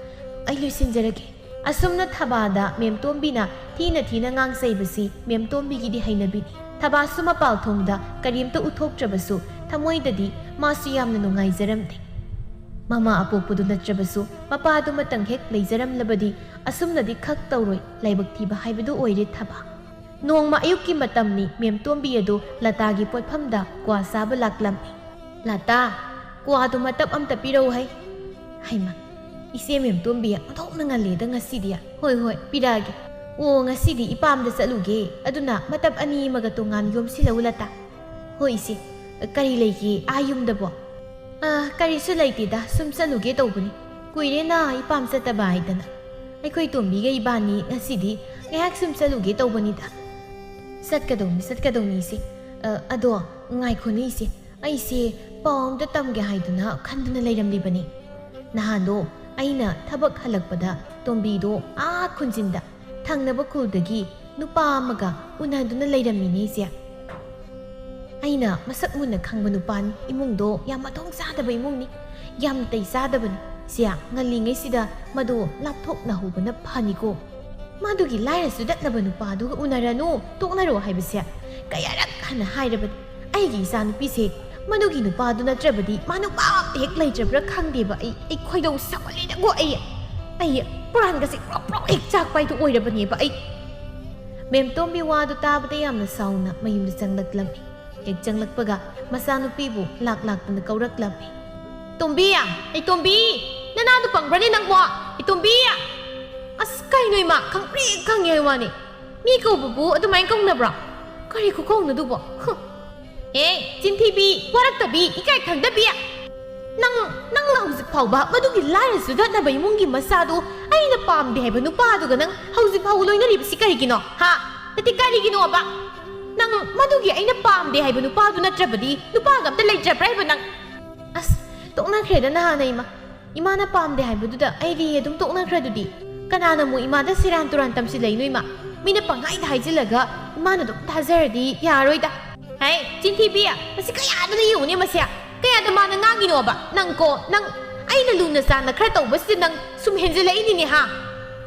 ꯑꯩ ꯂꯣꯏꯁꯤꯟꯖꯔꯒꯦ ꯑꯁꯨꯝꯅ ꯊꯕꯥꯗ ꯃꯦꯝꯇꯣꯝꯕꯤꯅ ꯊꯤꯅ ꯉꯥꯡꯆꯩꯕꯁꯤ ꯃꯦꯝꯇꯣꯝꯕꯤꯒꯤꯗꯤ ꯍꯩꯅꯕꯤꯅꯤ ꯊꯕꯥꯁꯨ ꯃꯄꯥꯜꯊꯣꯡꯗ ꯀꯔꯤꯝꯇ ꯎꯠꯊꯣꯛꯇ꯭ꯔꯕꯁꯨ ꯊꯃꯣꯏꯗꯗꯤ ꯃꯥꯁꯨ ꯌꯥꯝꯅ ꯅꯨꯡꯉꯥꯏꯖꯔꯝꯗꯦ ꯃꯃꯥ ꯑꯄꯣꯛꯄꯗꯨ ꯅꯠꯇ꯭ꯔꯕꯁꯨ ꯃꯄꯥꯗꯨꯃꯇꯪ ꯍꯦꯛ ꯂꯩꯖꯔꯝꯂꯕꯗꯤ ꯑꯁꯨꯝꯅꯗꯤ ꯈꯛ ꯇꯧꯔꯣꯏ ꯂꯥꯏꯕꯛ ꯊꯤꯕ ꯍꯥꯏꯕꯗꯨ ꯑꯣꯏꯔꯦ ꯊꯕꯥ ꯅꯣꯡꯃ ꯑꯌꯨꯛꯀꯤ ꯃꯇꯝꯅꯤ ꯃꯦꯝꯇꯣꯝꯕꯤ ꯑꯗꯨ ꯂꯇꯥꯒꯤ ꯄꯣꯠꯐꯝꯗ ꯀ꯭ꯋꯥ ꯆꯥꯕ ꯂꯥꯛꯂꯝꯃꯤ ꯂꯇꯥ ꯀ꯭ꯋꯥꯗꯨ ꯃꯇꯞ ꯑꯝꯇ ꯄꯤꯔꯧ ꯍꯩꯃ ꯏꯆꯦ ꯃꯦꯝꯇꯣꯝꯕꯤ ꯑꯣꯟꯊꯣꯛꯅ ꯉꯜꯂꯦꯗ ꯉꯁꯤꯗꯤ ꯍꯣꯏ ꯄꯤꯔꯛꯑꯒꯦ ꯑꯣ ꯉꯁꯤꯗꯤ ꯏꯄꯥꯝꯗ ꯆꯠꯂꯨꯒꯦ ꯑꯗꯨꯅ ꯃꯇꯞ ꯑꯅꯤ ꯑꯃꯒ ꯇꯣꯉꯥꯟ ꯌꯣꯝꯁꯤꯜꯂꯎ ꯂꯇꯥ ꯍꯣꯏ ꯏꯆꯦ ꯀꯔꯤ ꯂꯩꯒꯦ ꯌꯨꯝꯗꯕꯣ ꯀꯔꯤꯁꯨ ꯂꯩꯇꯦꯗ ꯁꯨꯝ ꯆꯠꯂꯨꯒꯦ ꯇꯧꯕꯅꯤ ꯀꯨꯏꯔꯦꯅ ꯏꯄꯥꯝ ꯆꯠꯇꯕ ꯍꯥꯏꯗꯅ ꯑꯩꯈꯣꯏ ꯇꯣꯝꯕꯤꯒ ꯏꯕꯥꯅꯤ ꯉꯁꯤꯗꯤ ꯉꯥꯏꯍꯥꯛ ꯁꯨꯝ ꯆꯠꯂꯨꯒꯦ ꯇꯧꯕꯅꯤꯗ ꯆꯠꯀꯗꯧꯅꯤ ꯏꯆꯦ ꯑꯗꯣ ꯉꯥꯏꯈꯣꯅꯦ ꯏꯆꯦ ꯑꯩꯁꯦ ꯄꯥꯎ ꯑꯝꯇ ꯇꯝꯒꯦ ꯍꯥꯏꯗꯨꯅ ꯈꯟꯗꯨꯅ ꯂꯩꯔꯝꯂꯤꯕꯅꯤ ꯅꯍꯥꯟꯗꯣ ꯑꯩꯅ ꯊꯕꯛ ꯍꯜꯂꯛꯄꯗ ꯇꯣꯝꯕꯤꯗꯣ ꯈꯨꯟꯖꯤꯟꯗ ꯊꯪꯅꯕ ꯈꯨꯜꯗꯒꯤ ꯅꯨꯄꯥ ꯑꯃꯒ ꯎꯅꯗꯨꯅ ꯂꯩꯔꯝꯃꯤꯅꯦ ꯏꯆꯦ ꯑꯩꯅ ꯃꯁꯛ ꯃꯨꯟꯅ ꯈꯪꯕ ꯅꯨꯄꯥꯅꯤ ꯏꯃꯨꯡꯗꯣ ꯌꯥꯝ ꯃꯊꯣꯡ ꯆꯥꯗꯕ ꯏꯃꯨꯡꯅꯤ ꯌꯥꯝ ꯇꯩ ꯆꯥꯗꯕꯅꯤ ꯏꯆꯦ ꯉꯜꯂꯤꯉꯩꯁꯤꯗ ꯃꯗꯣ ꯂꯥꯞꯊꯣꯛꯅꯍꯧꯕꯅ ꯐꯅꯤꯀꯣ ꯃꯗꯨꯒꯤ ꯂꯥꯏꯔꯁꯨ ꯗꯠꯅꯕ ꯅꯨꯄꯥꯗꯨꯒ ꯎꯅꯔꯅꯨ ꯇꯣꯛꯅꯔꯣ ꯍꯥꯏꯕꯁꯦ ꯀꯌꯥꯔꯛ ꯍꯟꯅ ꯍꯥꯏꯔꯕꯅꯤ ꯑꯩꯒꯤ ꯏꯆꯥ ꯅꯨꯄꯤꯁꯦ ꯃꯗꯨꯒꯤ ꯅꯨꯄꯥꯗꯨ ꯅꯠꯇ꯭ꯔꯕꯗꯤ ꯃꯥ ꯅꯨꯄꯥ ꯑꯝꯇ ꯍꯦꯛ ꯂꯩꯇ꯭ꯔꯕ꯭ꯔꯥ ꯈꯪꯗꯦꯕ ꯑꯩ ꯈꯣꯏꯗꯧ ꯁꯥꯎꯒꯠꯂꯦꯗꯀꯣ ꯑꯩ ꯄꯨꯔꯥꯟꯒꯁꯦ ꯄ꯭ꯔꯣꯛ ꯍꯦꯛ ꯆꯥꯛꯄ ꯍꯥꯏꯗꯨ ꯑꯣꯏꯔꯕꯅꯦꯕ ꯑꯩ ꯃꯦꯝꯇꯣꯝꯕꯤ ꯋꯥꯗꯨ ꯇꯥꯕꯗ ꯌꯥꯝꯅ ꯁꯥꯎꯅ ꯃꯌꯨꯝꯗ ꯆꯪꯂꯛꯂꯝꯃꯤ ꯍꯦꯛ ꯆꯪꯂꯛꯄꯒ ꯃꯆꯥꯅꯨꯄꯤꯕꯨ ꯂꯥꯛꯇꯨꯅ ꯀꯧꯔꯛꯂꯝꯃꯤ ꯇꯣꯝꯕꯤ ꯑꯩ ꯇꯣꯝꯕꯤ ꯅꯅꯥꯗꯨ ꯄꯪꯕ꯭ꯔꯅꯦ ꯅꯪꯕꯣ ꯑꯩ ꯇꯣꯝꯕꯤ ꯑꯁ ꯀꯩꯅꯣ ꯏꯃꯥ ꯈꯪꯄ꯭ꯔꯦꯛ ꯈꯪꯉꯦ ꯍꯥꯏ ꯋꯥꯅꯤ ꯃꯤ ꯀꯧꯕꯕꯨ ꯑꯗꯨꯃꯥꯏꯅ ꯀꯧꯅꯕ꯭ꯔꯣ ꯀꯔꯤ ꯈꯨꯀꯧꯅꯗꯨꯕꯣ ꯆꯤꯟꯊꯤꯕꯤ ꯋꯥꯔꯛꯇꯕꯤ ꯏꯀꯥꯏ ꯈꯪꯗꯕꯤ ꯅꯪꯅ ꯍꯧꯖꯤꯛ ꯐꯥꯎꯕ ꯃꯗꯨꯒꯤ ꯂꯥꯏꯔꯁꯨ ꯗꯠꯅꯕ ꯏꯃꯨꯡꯒꯤ ꯃꯆꯥꯗꯨ ꯑꯩꯅ ꯄꯥꯝꯗꯦ ꯍꯥꯏꯕ ꯅꯨꯄꯥꯗꯨꯒ ꯅꯪ ꯍꯧꯖꯤꯛ ꯐꯥꯎꯕ ꯂꯣꯏꯅꯔꯤꯕꯁꯤ ꯀꯔꯤꯒꯤꯅꯣ ꯅꯠꯇꯦ ꯀꯔꯤꯒꯤꯅꯣꯕ ꯅꯪ ꯃꯗꯨꯒꯤ ꯑꯩꯅ ꯄꯥꯝꯗꯦ ꯍꯥꯏꯕ ꯅꯨꯄꯥꯗꯨ ꯅꯠꯇ꯭ꯔꯕꯗꯤ ꯅꯨꯄꯥꯒ ꯑꯝꯇ ꯂꯩꯇ꯭ꯔꯕ꯭ꯔꯥ ꯍꯥꯏꯕ ꯅꯪ ꯑꯁ ꯇꯣꯛꯅꯈ꯭ꯔꯦꯗ ꯅꯍꯥꯟꯅ ꯏꯃꯥꯅ ꯄꯥꯝꯗꯦ ꯍꯥꯏꯕꯗꯨꯗ ꯑꯩꯗꯤ ꯑꯗꯨꯝ ꯇꯣꯛꯅꯈ꯭ꯔꯗꯨꯗꯤ ꯀꯅꯥꯅ ꯑꯃꯨꯛ ꯏꯃꯥꯗ ꯁꯦꯔꯥꯟ ꯇꯨꯔꯥꯟ ꯇꯝꯁꯤꯜꯂꯛꯏꯅꯣ ꯏꯃꯥ ꯃꯤꯅ ꯄꯪꯍꯥꯏꯗ ꯍꯥꯏꯖꯤꯜꯂꯒ ꯏꯃꯥꯅ ꯑꯗꯨꯝ ꯊꯥꯖꯔꯗꯤ ꯌꯥꯔꯣꯏꯗ ꯆꯤꯟꯊꯤꯕꯤ ꯃꯁꯤ ꯀꯌꯥꯗꯅ ꯌꯦꯡꯉꯨꯅꯦ ꯃꯁꯦ ꯀꯌꯥꯗ ꯃꯥꯅ ꯉꯥꯡꯉꯤꯅꯣꯕ ꯅꯪ ꯑꯩꯅ ꯂꯨꯅ ꯆꯥꯟꯅ ꯈꯔ ꯇꯧꯕꯁꯤꯗ ꯅꯪ ꯁꯨꯝ ꯍꯦꯟꯖꯤꯜꯂꯛꯏꯅꯤꯅꯦ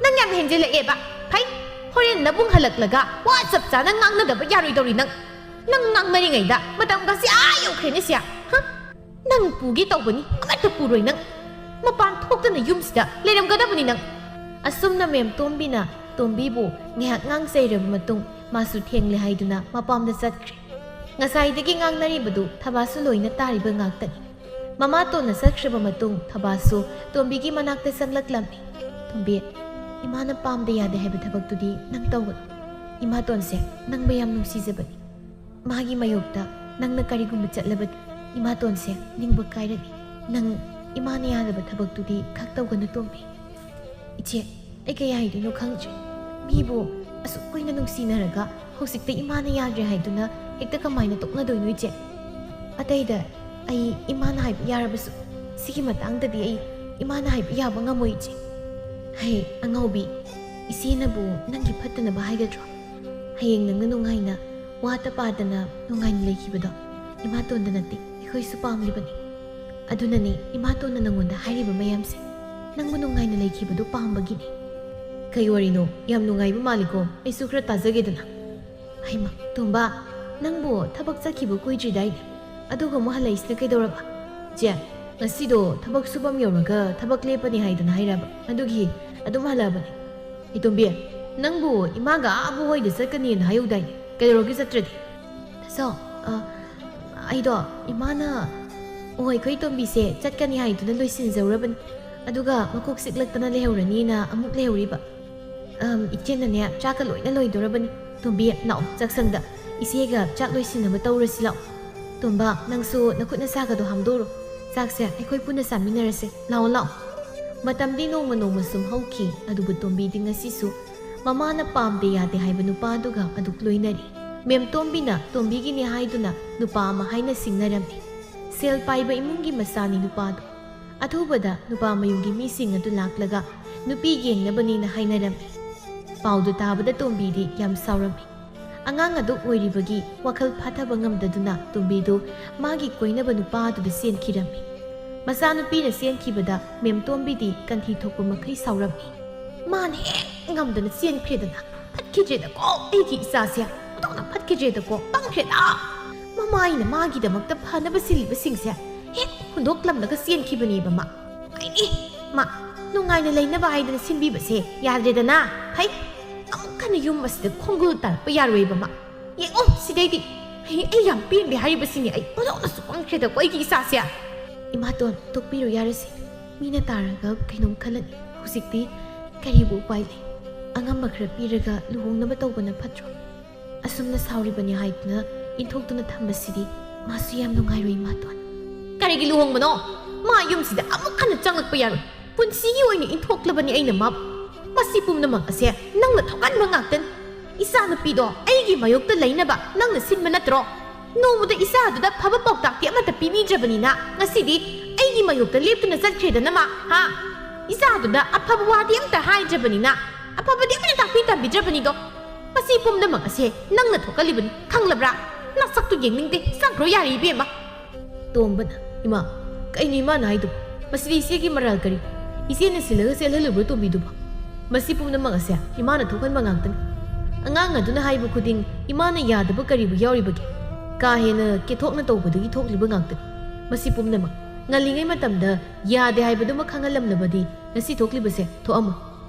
ꯅꯪ ꯌꯥꯝ ꯍꯦꯟꯖꯤꯜꯂꯛꯑꯦꯕ ꯍꯣꯔꯦꯟ ꯅꯕꯨꯡ ꯍꯜꯂꯛꯂꯒ ꯋꯥ ꯆꯞ ꯆꯥꯅ ꯉꯥꯡꯅꯗꯕ ꯌꯥꯔꯣꯏꯗꯧꯔꯤ ꯅꯪ ꯉꯥꯡꯅꯔꯤꯉꯩꯗ ꯃꯇꯝꯒꯁꯤ ꯌꯧꯈ꯭ꯔꯦꯅꯦ ꯁꯤꯌꯥ ꯅꯪ ꯄꯨꯒꯦ ꯇꯧꯕꯅꯤ ꯑꯃꯠꯇ ꯄꯨꯔꯣꯏ ꯅꯪ ꯃꯄꯥꯟ ꯊꯣꯛꯇꯅ ꯌꯨꯝꯁꯤꯗ ꯂꯩꯔꯝꯒꯗꯕꯅꯤ ꯅꯪ ꯑꯁꯨꯝꯅ ꯃꯦꯝꯇꯣꯝꯕꯤꯅ ꯇꯣꯝꯕꯤꯕꯨ ꯉꯥꯏꯍꯥꯛ ꯉꯥꯡꯆꯩꯔꯕ ꯃꯇꯨꯡ 마수 ꯊꯦꯡꯂꯦ ꯍꯥꯏꯗꯨꯅ ꯃꯄꯥꯝꯗ ꯆꯠꯈ꯭ꯔꯦ ꯉꯁꯥꯏꯗꯒꯤ ꯉꯥꯡꯅꯔꯤꯕꯗꯨ ꯊꯕꯥꯁꯨ ꯂꯣꯏꯅ ꯇꯥꯔꯤꯕ ꯉꯥꯛꯇꯅꯤ ꯃꯃꯥꯇꯣꯟꯅ ꯆꯠꯈ꯭ꯔꯕ ꯃꯇꯨꯡ ꯊꯕꯥꯁꯨ ꯇꯣꯝꯕꯤꯒꯤ ꯃꯅꯥꯛꯇ ꯆꯪꯂꯛꯂꯝꯃꯤ ꯇꯣꯝꯕꯤ ꯏꯃꯥꯅ ꯄꯥꯝꯗ ꯌꯥꯗꯦ ꯍꯥꯏꯕ ꯊꯕꯛꯇꯨꯗꯤ ꯅꯪ ꯇꯧꯒꯅꯨ ꯏꯃꯥꯇꯣꯟꯁꯦ ꯅꯪꯕ ꯌꯥꯝ ꯅꯨꯡꯁꯤꯖꯕꯅꯤ ꯃꯥꯒꯤ ꯃꯥꯌꯣꯛꯇ ꯅꯪꯅ ꯀꯔꯤꯒꯨꯝꯕ ꯆꯠꯂꯕꯗꯤ ꯏꯃꯥꯇꯣꯟꯁꯦ ꯅꯤꯡꯕ ꯀꯥꯏꯔꯅꯤ ꯅꯪ ꯏꯃꯥꯅ ꯌꯥꯗꯕ ꯊꯕꯛꯇꯨꯗꯤ ꯈꯛ ꯇꯧꯒꯅꯨ ꯇꯣꯝꯕꯤ 이제 ꯑꯩ ꯀꯩ ꯍꯥꯏꯗꯣꯏꯅꯣ ꯈꯪꯗ꯭ꯔꯦ ꯃꯤꯕꯨ ꯑꯁꯨꯛ ꯀꯨꯏꯅ ꯅꯨꯡꯁꯤꯅꯔꯒ ꯍꯧꯖꯤꯛꯇ ꯏꯃꯥꯅ ꯌꯥꯗ꯭ꯔꯦ ꯍꯥꯏꯗꯨꯅ ꯍꯦꯛꯇ ꯀꯃꯥꯏꯅ ꯇꯣꯛꯅꯗꯣꯏꯅꯣ ꯏꯆꯦ ꯑꯇꯩꯗ ꯑꯩ ꯏꯃꯥꯅ ꯍꯥꯏꯕ ꯌꯥꯔꯕꯁꯨ ꯁꯤꯒꯤ ꯃꯇꯥꯡꯗꯗꯤ ꯑꯩ ꯏꯃꯥꯅ ꯍꯥꯏꯕ ꯌꯥꯕ ꯉꯝꯃꯣꯏ ꯏꯆꯦ ꯑꯉꯧꯕꯤ ꯏꯆꯦꯅꯕꯨ ꯅꯪꯒꯤ ꯐꯠꯇꯅꯕ ꯍꯥꯏꯒꯗ꯭ꯔꯣ ꯍꯌꯦꯡ ꯅꯪꯅ ꯅꯨꯡꯉꯥꯏꯅ ꯋꯥꯇ ꯄꯥꯗꯅ ꯅꯨꯡꯉꯥꯏꯅ ꯂꯩꯈꯤꯕꯗꯣ ꯏꯃꯥꯇꯣꯟꯗ ꯅꯠꯇꯦ ꯑꯩꯈꯣꯏꯁꯨ ꯄꯥꯝꯂꯤꯕꯅꯤ ꯑꯗꯨꯅꯅꯦ ꯏꯃꯥꯇꯣꯟꯅ ꯅꯪꯉꯣꯟꯗ ꯍꯥꯏꯔꯤꯕ ꯃꯌꯥꯝꯁꯦ ꯅꯪꯕꯨ ꯅꯨꯡꯉꯥꯏꯅ ꯂꯩꯈꯤꯕꯗꯨ ꯄꯥꯝꯕꯒꯤꯅꯤ ꯀꯩ ꯋꯥꯔꯤꯅꯣ ꯌꯥꯝ ꯅꯨꯡꯉꯥꯏꯕ ꯃꯥꯜꯂꯤꯀꯣ ꯑꯩꯁꯨ ꯈꯔ ꯇꯥꯖꯒꯦꯗꯅ ꯍꯩꯃ ꯇꯣꯝꯕ ꯅꯪꯕꯨ ꯊꯕꯛ ꯆꯠꯈꯤꯕ ꯀꯨꯏꯗ꯭ꯔꯤꯗꯥꯏꯅꯦ ꯑꯗꯨꯒ ꯑꯃꯨꯛ ꯍꯜꯂꯛꯏꯁꯤꯅ ꯀꯩꯗꯧꯔꯕ ꯆꯦ ꯉꯁꯤꯗꯣ ꯊꯕꯛ ꯁꯨꯐꯝ ꯌꯧꯔꯒ ꯊꯕꯛ ꯂꯦꯞꯄꯅꯤ ꯍꯥꯏꯗꯅ ꯍꯥꯏꯔꯕ ꯑꯗꯨꯒꯤ ꯑꯗꯨꯝ ꯍꯜꯂꯛꯑꯕꯅꯤ ꯏꯇꯣꯝꯕꯤ ꯅꯪꯕꯨ ꯏꯃꯥꯒ ꯑꯕꯨ ꯍꯣꯏꯗ ꯆꯠꯀꯅꯤꯅ ꯍꯥꯏꯌꯨꯗꯥꯏꯅꯦ ꯀꯩꯗꯧꯔꯒꯦ ꯆꯠꯇ꯭ꯔꯗꯤ ꯇꯥꯆꯧ ꯑꯩꯗꯣ ꯏꯃꯥꯅ ꯑꯩꯈꯣꯏ ꯇꯣꯝꯕꯤꯁꯦ ꯆꯠꯀꯅꯤ ꯍꯥꯏꯗꯨꯅ ꯂꯣꯏꯁꯤꯟꯖꯧꯔꯕꯅꯤ ꯑꯗꯨꯒ ꯃꯀꯣꯛ ꯆꯤꯛꯂꯛꯇꯅ ꯂꯩꯍꯧꯔꯅꯤꯅ ꯑꯃꯨꯛ ꯂꯩꯍꯧꯔꯤꯕ ꯏꯆꯦꯅꯅꯦ ꯆꯥꯛꯀ ꯂꯣꯏꯅ ꯂꯣꯏꯗꯣꯔꯕꯅꯤ ꯇꯣꯝꯕꯤ ꯂꯥꯛꯑꯣ ꯆꯥꯛꯁꯪꯗ ꯏꯆꯦꯒ ꯆꯥꯛ ꯂꯣꯏꯁꯤꯟꯅꯕ ꯇꯧꯔꯁꯤ ꯂꯥꯛꯑꯣ ꯇꯣꯝꯕ ꯅꯪꯁꯨ ꯅꯈꯨꯠ ꯅꯁꯥꯒꯗꯣ ꯍꯥꯝꯗꯣꯛꯎꯔꯣ ꯆꯥꯛꯁꯦ ꯑꯩꯈꯣꯏ ꯄꯨꯟꯅ ꯆꯥꯃꯤꯟꯅꯔꯁꯦ ꯂꯥꯛꯑꯣ ꯃꯇꯝꯗꯤ ꯅꯣꯡꯃ ꯁꯨꯝ ꯍꯧꯈꯤ ꯑꯗꯨꯕꯨ ꯇꯣꯝꯕꯤꯗꯤ ꯉꯁꯤꯁꯨ ꯃꯃꯥꯅ ꯄꯥꯝꯗꯦ ꯌꯥꯗꯦ ꯍꯥꯏꯕ ꯅꯨꯄꯥꯗꯨꯒ ꯑꯗꯨꯛ ꯂꯣꯏꯅꯔꯤ ꯃꯦꯝꯇꯣꯝꯕꯤꯅ ꯇꯣꯝꯕꯤꯒꯤꯅꯤ ꯍꯥꯏꯗꯨꯅ ꯅꯨꯄꯥ ꯑꯃ ꯍꯥꯏꯅ ꯁꯤꯡꯅꯔꯝꯃꯤ ꯁꯦꯜ ꯄꯥꯏꯕ ꯏꯃꯨꯡꯒꯤ ꯃꯆꯥꯅꯤ ꯅꯨꯄꯥꯗꯣ ꯑꯊꯨꯕꯗ ꯅꯨꯄꯥ ꯃꯌꯨꯝꯒꯤ ꯃꯤꯁꯤꯡ ꯑꯗꯨ ꯂꯥꯛꯂꯒ ꯅꯨꯄꯤ ꯌꯦꯡꯅꯕꯅꯤꯅ ꯍꯥꯏꯅꯔꯝꯃꯤ ꯄꯥꯎꯗꯨ ꯇꯥꯕꯗ ꯇꯣꯝꯕꯤꯗꯤ ꯌꯥꯝ ꯁꯥꯎꯔꯝꯃꯤ ꯑꯉꯥꯡ ꯑꯗꯨ ꯑꯣꯏꯔꯤꯕꯒꯤ ꯋꯥꯈꯜ ꯐꯥꯊꯕ ꯉꯝꯗꯗꯨꯅ ꯇꯣꯝꯕꯤꯗꯨ ꯃꯥꯒꯤ ꯀꯣꯏꯅꯕ ꯅꯨꯄꯥꯗꯨꯗ ꯆꯦꯟꯈꯤꯔꯝꯃꯤ ꯃꯆꯥꯅꯨꯄꯤꯅ ꯆꯦꯟꯈꯤꯕꯗ ꯃꯦꯝꯇꯣꯝꯕꯤꯗꯤ ꯀꯟꯊꯤ ꯊꯣꯛꯄ ꯃꯈꯩ ꯁꯥꯎꯔꯝꯃꯤ ꯃꯥꯅ ꯍꯦꯛ ꯉꯝꯗꯅ ꯆꯦꯟꯈ꯭ꯔꯦꯗꯅ ꯐꯠꯈꯤꯗ꯭ꯔꯦꯗꯀꯣ ꯑꯩꯒꯤ ꯏꯆꯥꯁꯦ ꯑꯣꯟꯊꯣꯛꯅ ꯐꯠꯈꯤꯗ꯭ꯔꯦꯗꯀꯣ ꯄꯪꯈ꯭ꯔꯦꯗ ꯃꯃꯥꯏꯅ ꯃꯥꯒꯤꯗꯃꯛꯇ ꯐꯅꯕ ꯁꯤꯜꯂꯤꯕꯁꯤꯡꯁꯦ ꯍꯦꯛ ꯍꯨꯟꯗꯣꯛꯂꯝꯂꯒ ꯆꯦꯟꯈꯤꯕꯅꯦꯕ ꯃꯥ ꯅꯨꯡꯉꯥꯏꯅ ꯂꯩꯅꯕ ꯍꯥꯏꯗꯅ ꯁꯤꯟꯕꯤꯕꯁꯦ ꯌꯥꯗ꯭ꯔꯦꯗꯅ ꯑꯃꯨꯛ ꯍꯟꯅ ꯌꯨꯝ ꯑꯁꯤꯗ ꯈꯣꯡꯒꯨꯜ ꯇꯥꯔꯛꯄ ꯌꯥꯔꯣꯏꯕ ꯃꯥ ꯌꯦꯡꯉꯣ ꯁꯤꯗꯩꯗꯤ ꯑꯩ ꯌꯥꯝ ꯄꯦꯟꯗꯦ ꯍꯥꯏꯔꯤꯕꯁꯤꯅꯤ ꯑꯩ ꯑꯣꯟꯊꯣꯛꯅꯁꯨ ꯄꯪꯈ꯭ꯔꯦꯗꯀꯣ ꯑꯩꯒꯤ ꯏꯆꯥꯁꯦ ꯏꯃꯥꯇꯣꯟ ꯇꯣꯛꯄꯤꯔꯣ ꯌꯥꯔꯁꯤ ꯃꯤꯅ ꯇꯥꯔꯒ ꯀꯩꯅꯣꯝ ꯈꯜꯂꯅꯤ ꯍꯧꯖꯤꯛꯇꯤ ꯀꯔꯤꯕꯨ ꯎꯄꯥꯏ ꯂꯩ ꯑꯉꯝꯕ ꯈꯔ ꯄꯤꯔꯒ ꯂꯨꯍꯣꯡꯅꯕ ꯇꯧꯕꯅ ꯐꯠꯇ꯭ꯔꯣ ꯑꯁꯨꯝꯅ ꯁꯥꯎꯔꯤꯕꯅꯤ ꯍꯥꯏꯗꯨꯅ ꯏꯟꯊꯣꯛꯇꯨꯅ ꯊꯝꯕꯁꯤꯗꯤ ꯃꯥꯁꯨ ꯌꯥꯝ ꯅꯨꯡꯉꯥꯏꯔꯣꯏ ꯏꯃꯥꯇꯣꯟ ꯀꯔꯤꯒꯤ ꯂꯨꯍꯣꯡꯕꯅꯣ ꯃꯥ ꯌꯨꯝꯁꯤꯗ ꯑꯃꯨꯛ ꯍꯟꯅ ꯆꯪꯂꯛꯄ ꯌꯥꯔꯣꯏ ꯄꯨꯟꯁꯤꯒꯤ ꯑꯣꯏꯅ ꯏꯟꯊꯣꯛꯂꯕꯅꯤ ꯑꯩꯅ ꯃꯁꯤ ꯄꯨꯝꯅꯃꯛ ꯑꯁꯦ ꯅꯪꯅ ꯊꯣꯛꯍꯟꯕ ꯉꯥꯛꯇꯅꯤ ꯏꯆꯥꯅꯨꯄꯤꯗꯣ ꯑꯩꯒꯤ ꯃꯥꯌꯣꯛꯇ ꯂꯩꯅꯕ ꯅꯪꯅ ꯁꯤꯟꯕ ꯅꯠꯇ꯭ꯔꯣ ꯅꯣꯡꯃꯗ ꯏꯆꯥꯗꯨꯗ ꯐꯕ ꯄꯥꯎꯇꯥꯛꯇꯤ ꯑꯃꯠꯇ ꯄꯤꯕꯤꯗ꯭ꯔꯕꯅꯤꯅ ꯉꯁꯤꯗꯤ ꯑꯩꯒꯤ ꯃꯥꯌꯣꯛꯇ ꯂꯦꯞꯇꯨꯅ ꯆꯠꯈ꯭ꯔꯦꯗꯅ ꯏꯆꯥꯗꯨꯗ ꯑꯐꯕ ꯋꯥꯗꯤ ꯑꯃꯠꯇ ꯍꯥꯏꯗ꯭ꯔꯕꯅꯤꯅ ꯑꯐꯕꯗꯤ ꯑꯃꯠꯇ ꯇꯥꯛꯄꯤ ꯇꯝꯕꯤꯗ꯭ꯔꯕꯅꯤꯗꯣ ꯃꯁꯤ ꯄꯨꯝꯅꯃꯛ ꯑꯁꯦ ꯅꯪꯅ ꯊꯣꯛꯍꯜꯂꯤꯕꯅꯤ ꯈꯪꯂꯕ꯭ꯔꯥ ꯅꯁꯛꯇꯨ ꯌꯦꯡꯅꯤꯡꯗꯦ ꯆꯪꯈ꯭ꯔꯣ ꯌꯥꯔꯦ ꯏꯕꯦꯝꯃ ꯇꯣꯝꯕꯅ ꯏꯃꯥ ꯀꯩꯅꯣ ꯏꯃꯥꯅ ꯍꯥꯏꯗꯨꯕꯣ ꯃꯁꯤꯗꯤ ꯏꯆꯦꯒꯤ ꯃꯔꯥꯜ ꯀꯔꯤ ꯏꯆꯦꯅ ꯁꯤꯜꯂꯒ ꯆꯦꯜꯍꯜꯂꯨꯕ꯭ꯔꯣ ꯇꯣꯝꯕꯤꯗꯨꯕꯣ ꯃꯁꯤ ꯄꯨꯝꯅꯃꯛ ꯑꯁꯦ ꯏꯃꯥꯅ ꯊꯣꯛꯍꯟꯕ ꯉꯥꯛꯇꯅꯤ ꯑꯉꯥꯡ ꯑꯗꯨꯅ ꯍꯥꯏꯕ ꯈꯨꯗꯤꯡ ꯏꯃꯥꯅ ꯌꯥꯗꯕ ꯀꯔꯤꯕꯨ ꯌꯥꯎꯔꯤꯕꯒꯦ ꯀꯥ ꯍꯦꯟꯅ ꯀꯦꯊꯣꯛꯅ ꯇꯧꯕꯗꯒꯤ ꯊꯣꯛꯂꯤꯕ ꯉꯥꯛꯇꯅꯤ ꯃꯁꯤ ꯄꯨꯝꯅꯃꯛ ꯉꯜꯂꯤꯉꯩ ꯃꯇꯝꯗ ꯌꯥꯗꯦ ꯍꯥꯏꯕꯗꯨꯃ ꯈꯪꯍꯜꯂꯝꯂꯕꯗꯤ ꯉꯁꯤ ꯊꯣꯛꯂꯤꯕꯁꯦ ꯊꯣꯛꯑꯝꯃꯣꯏ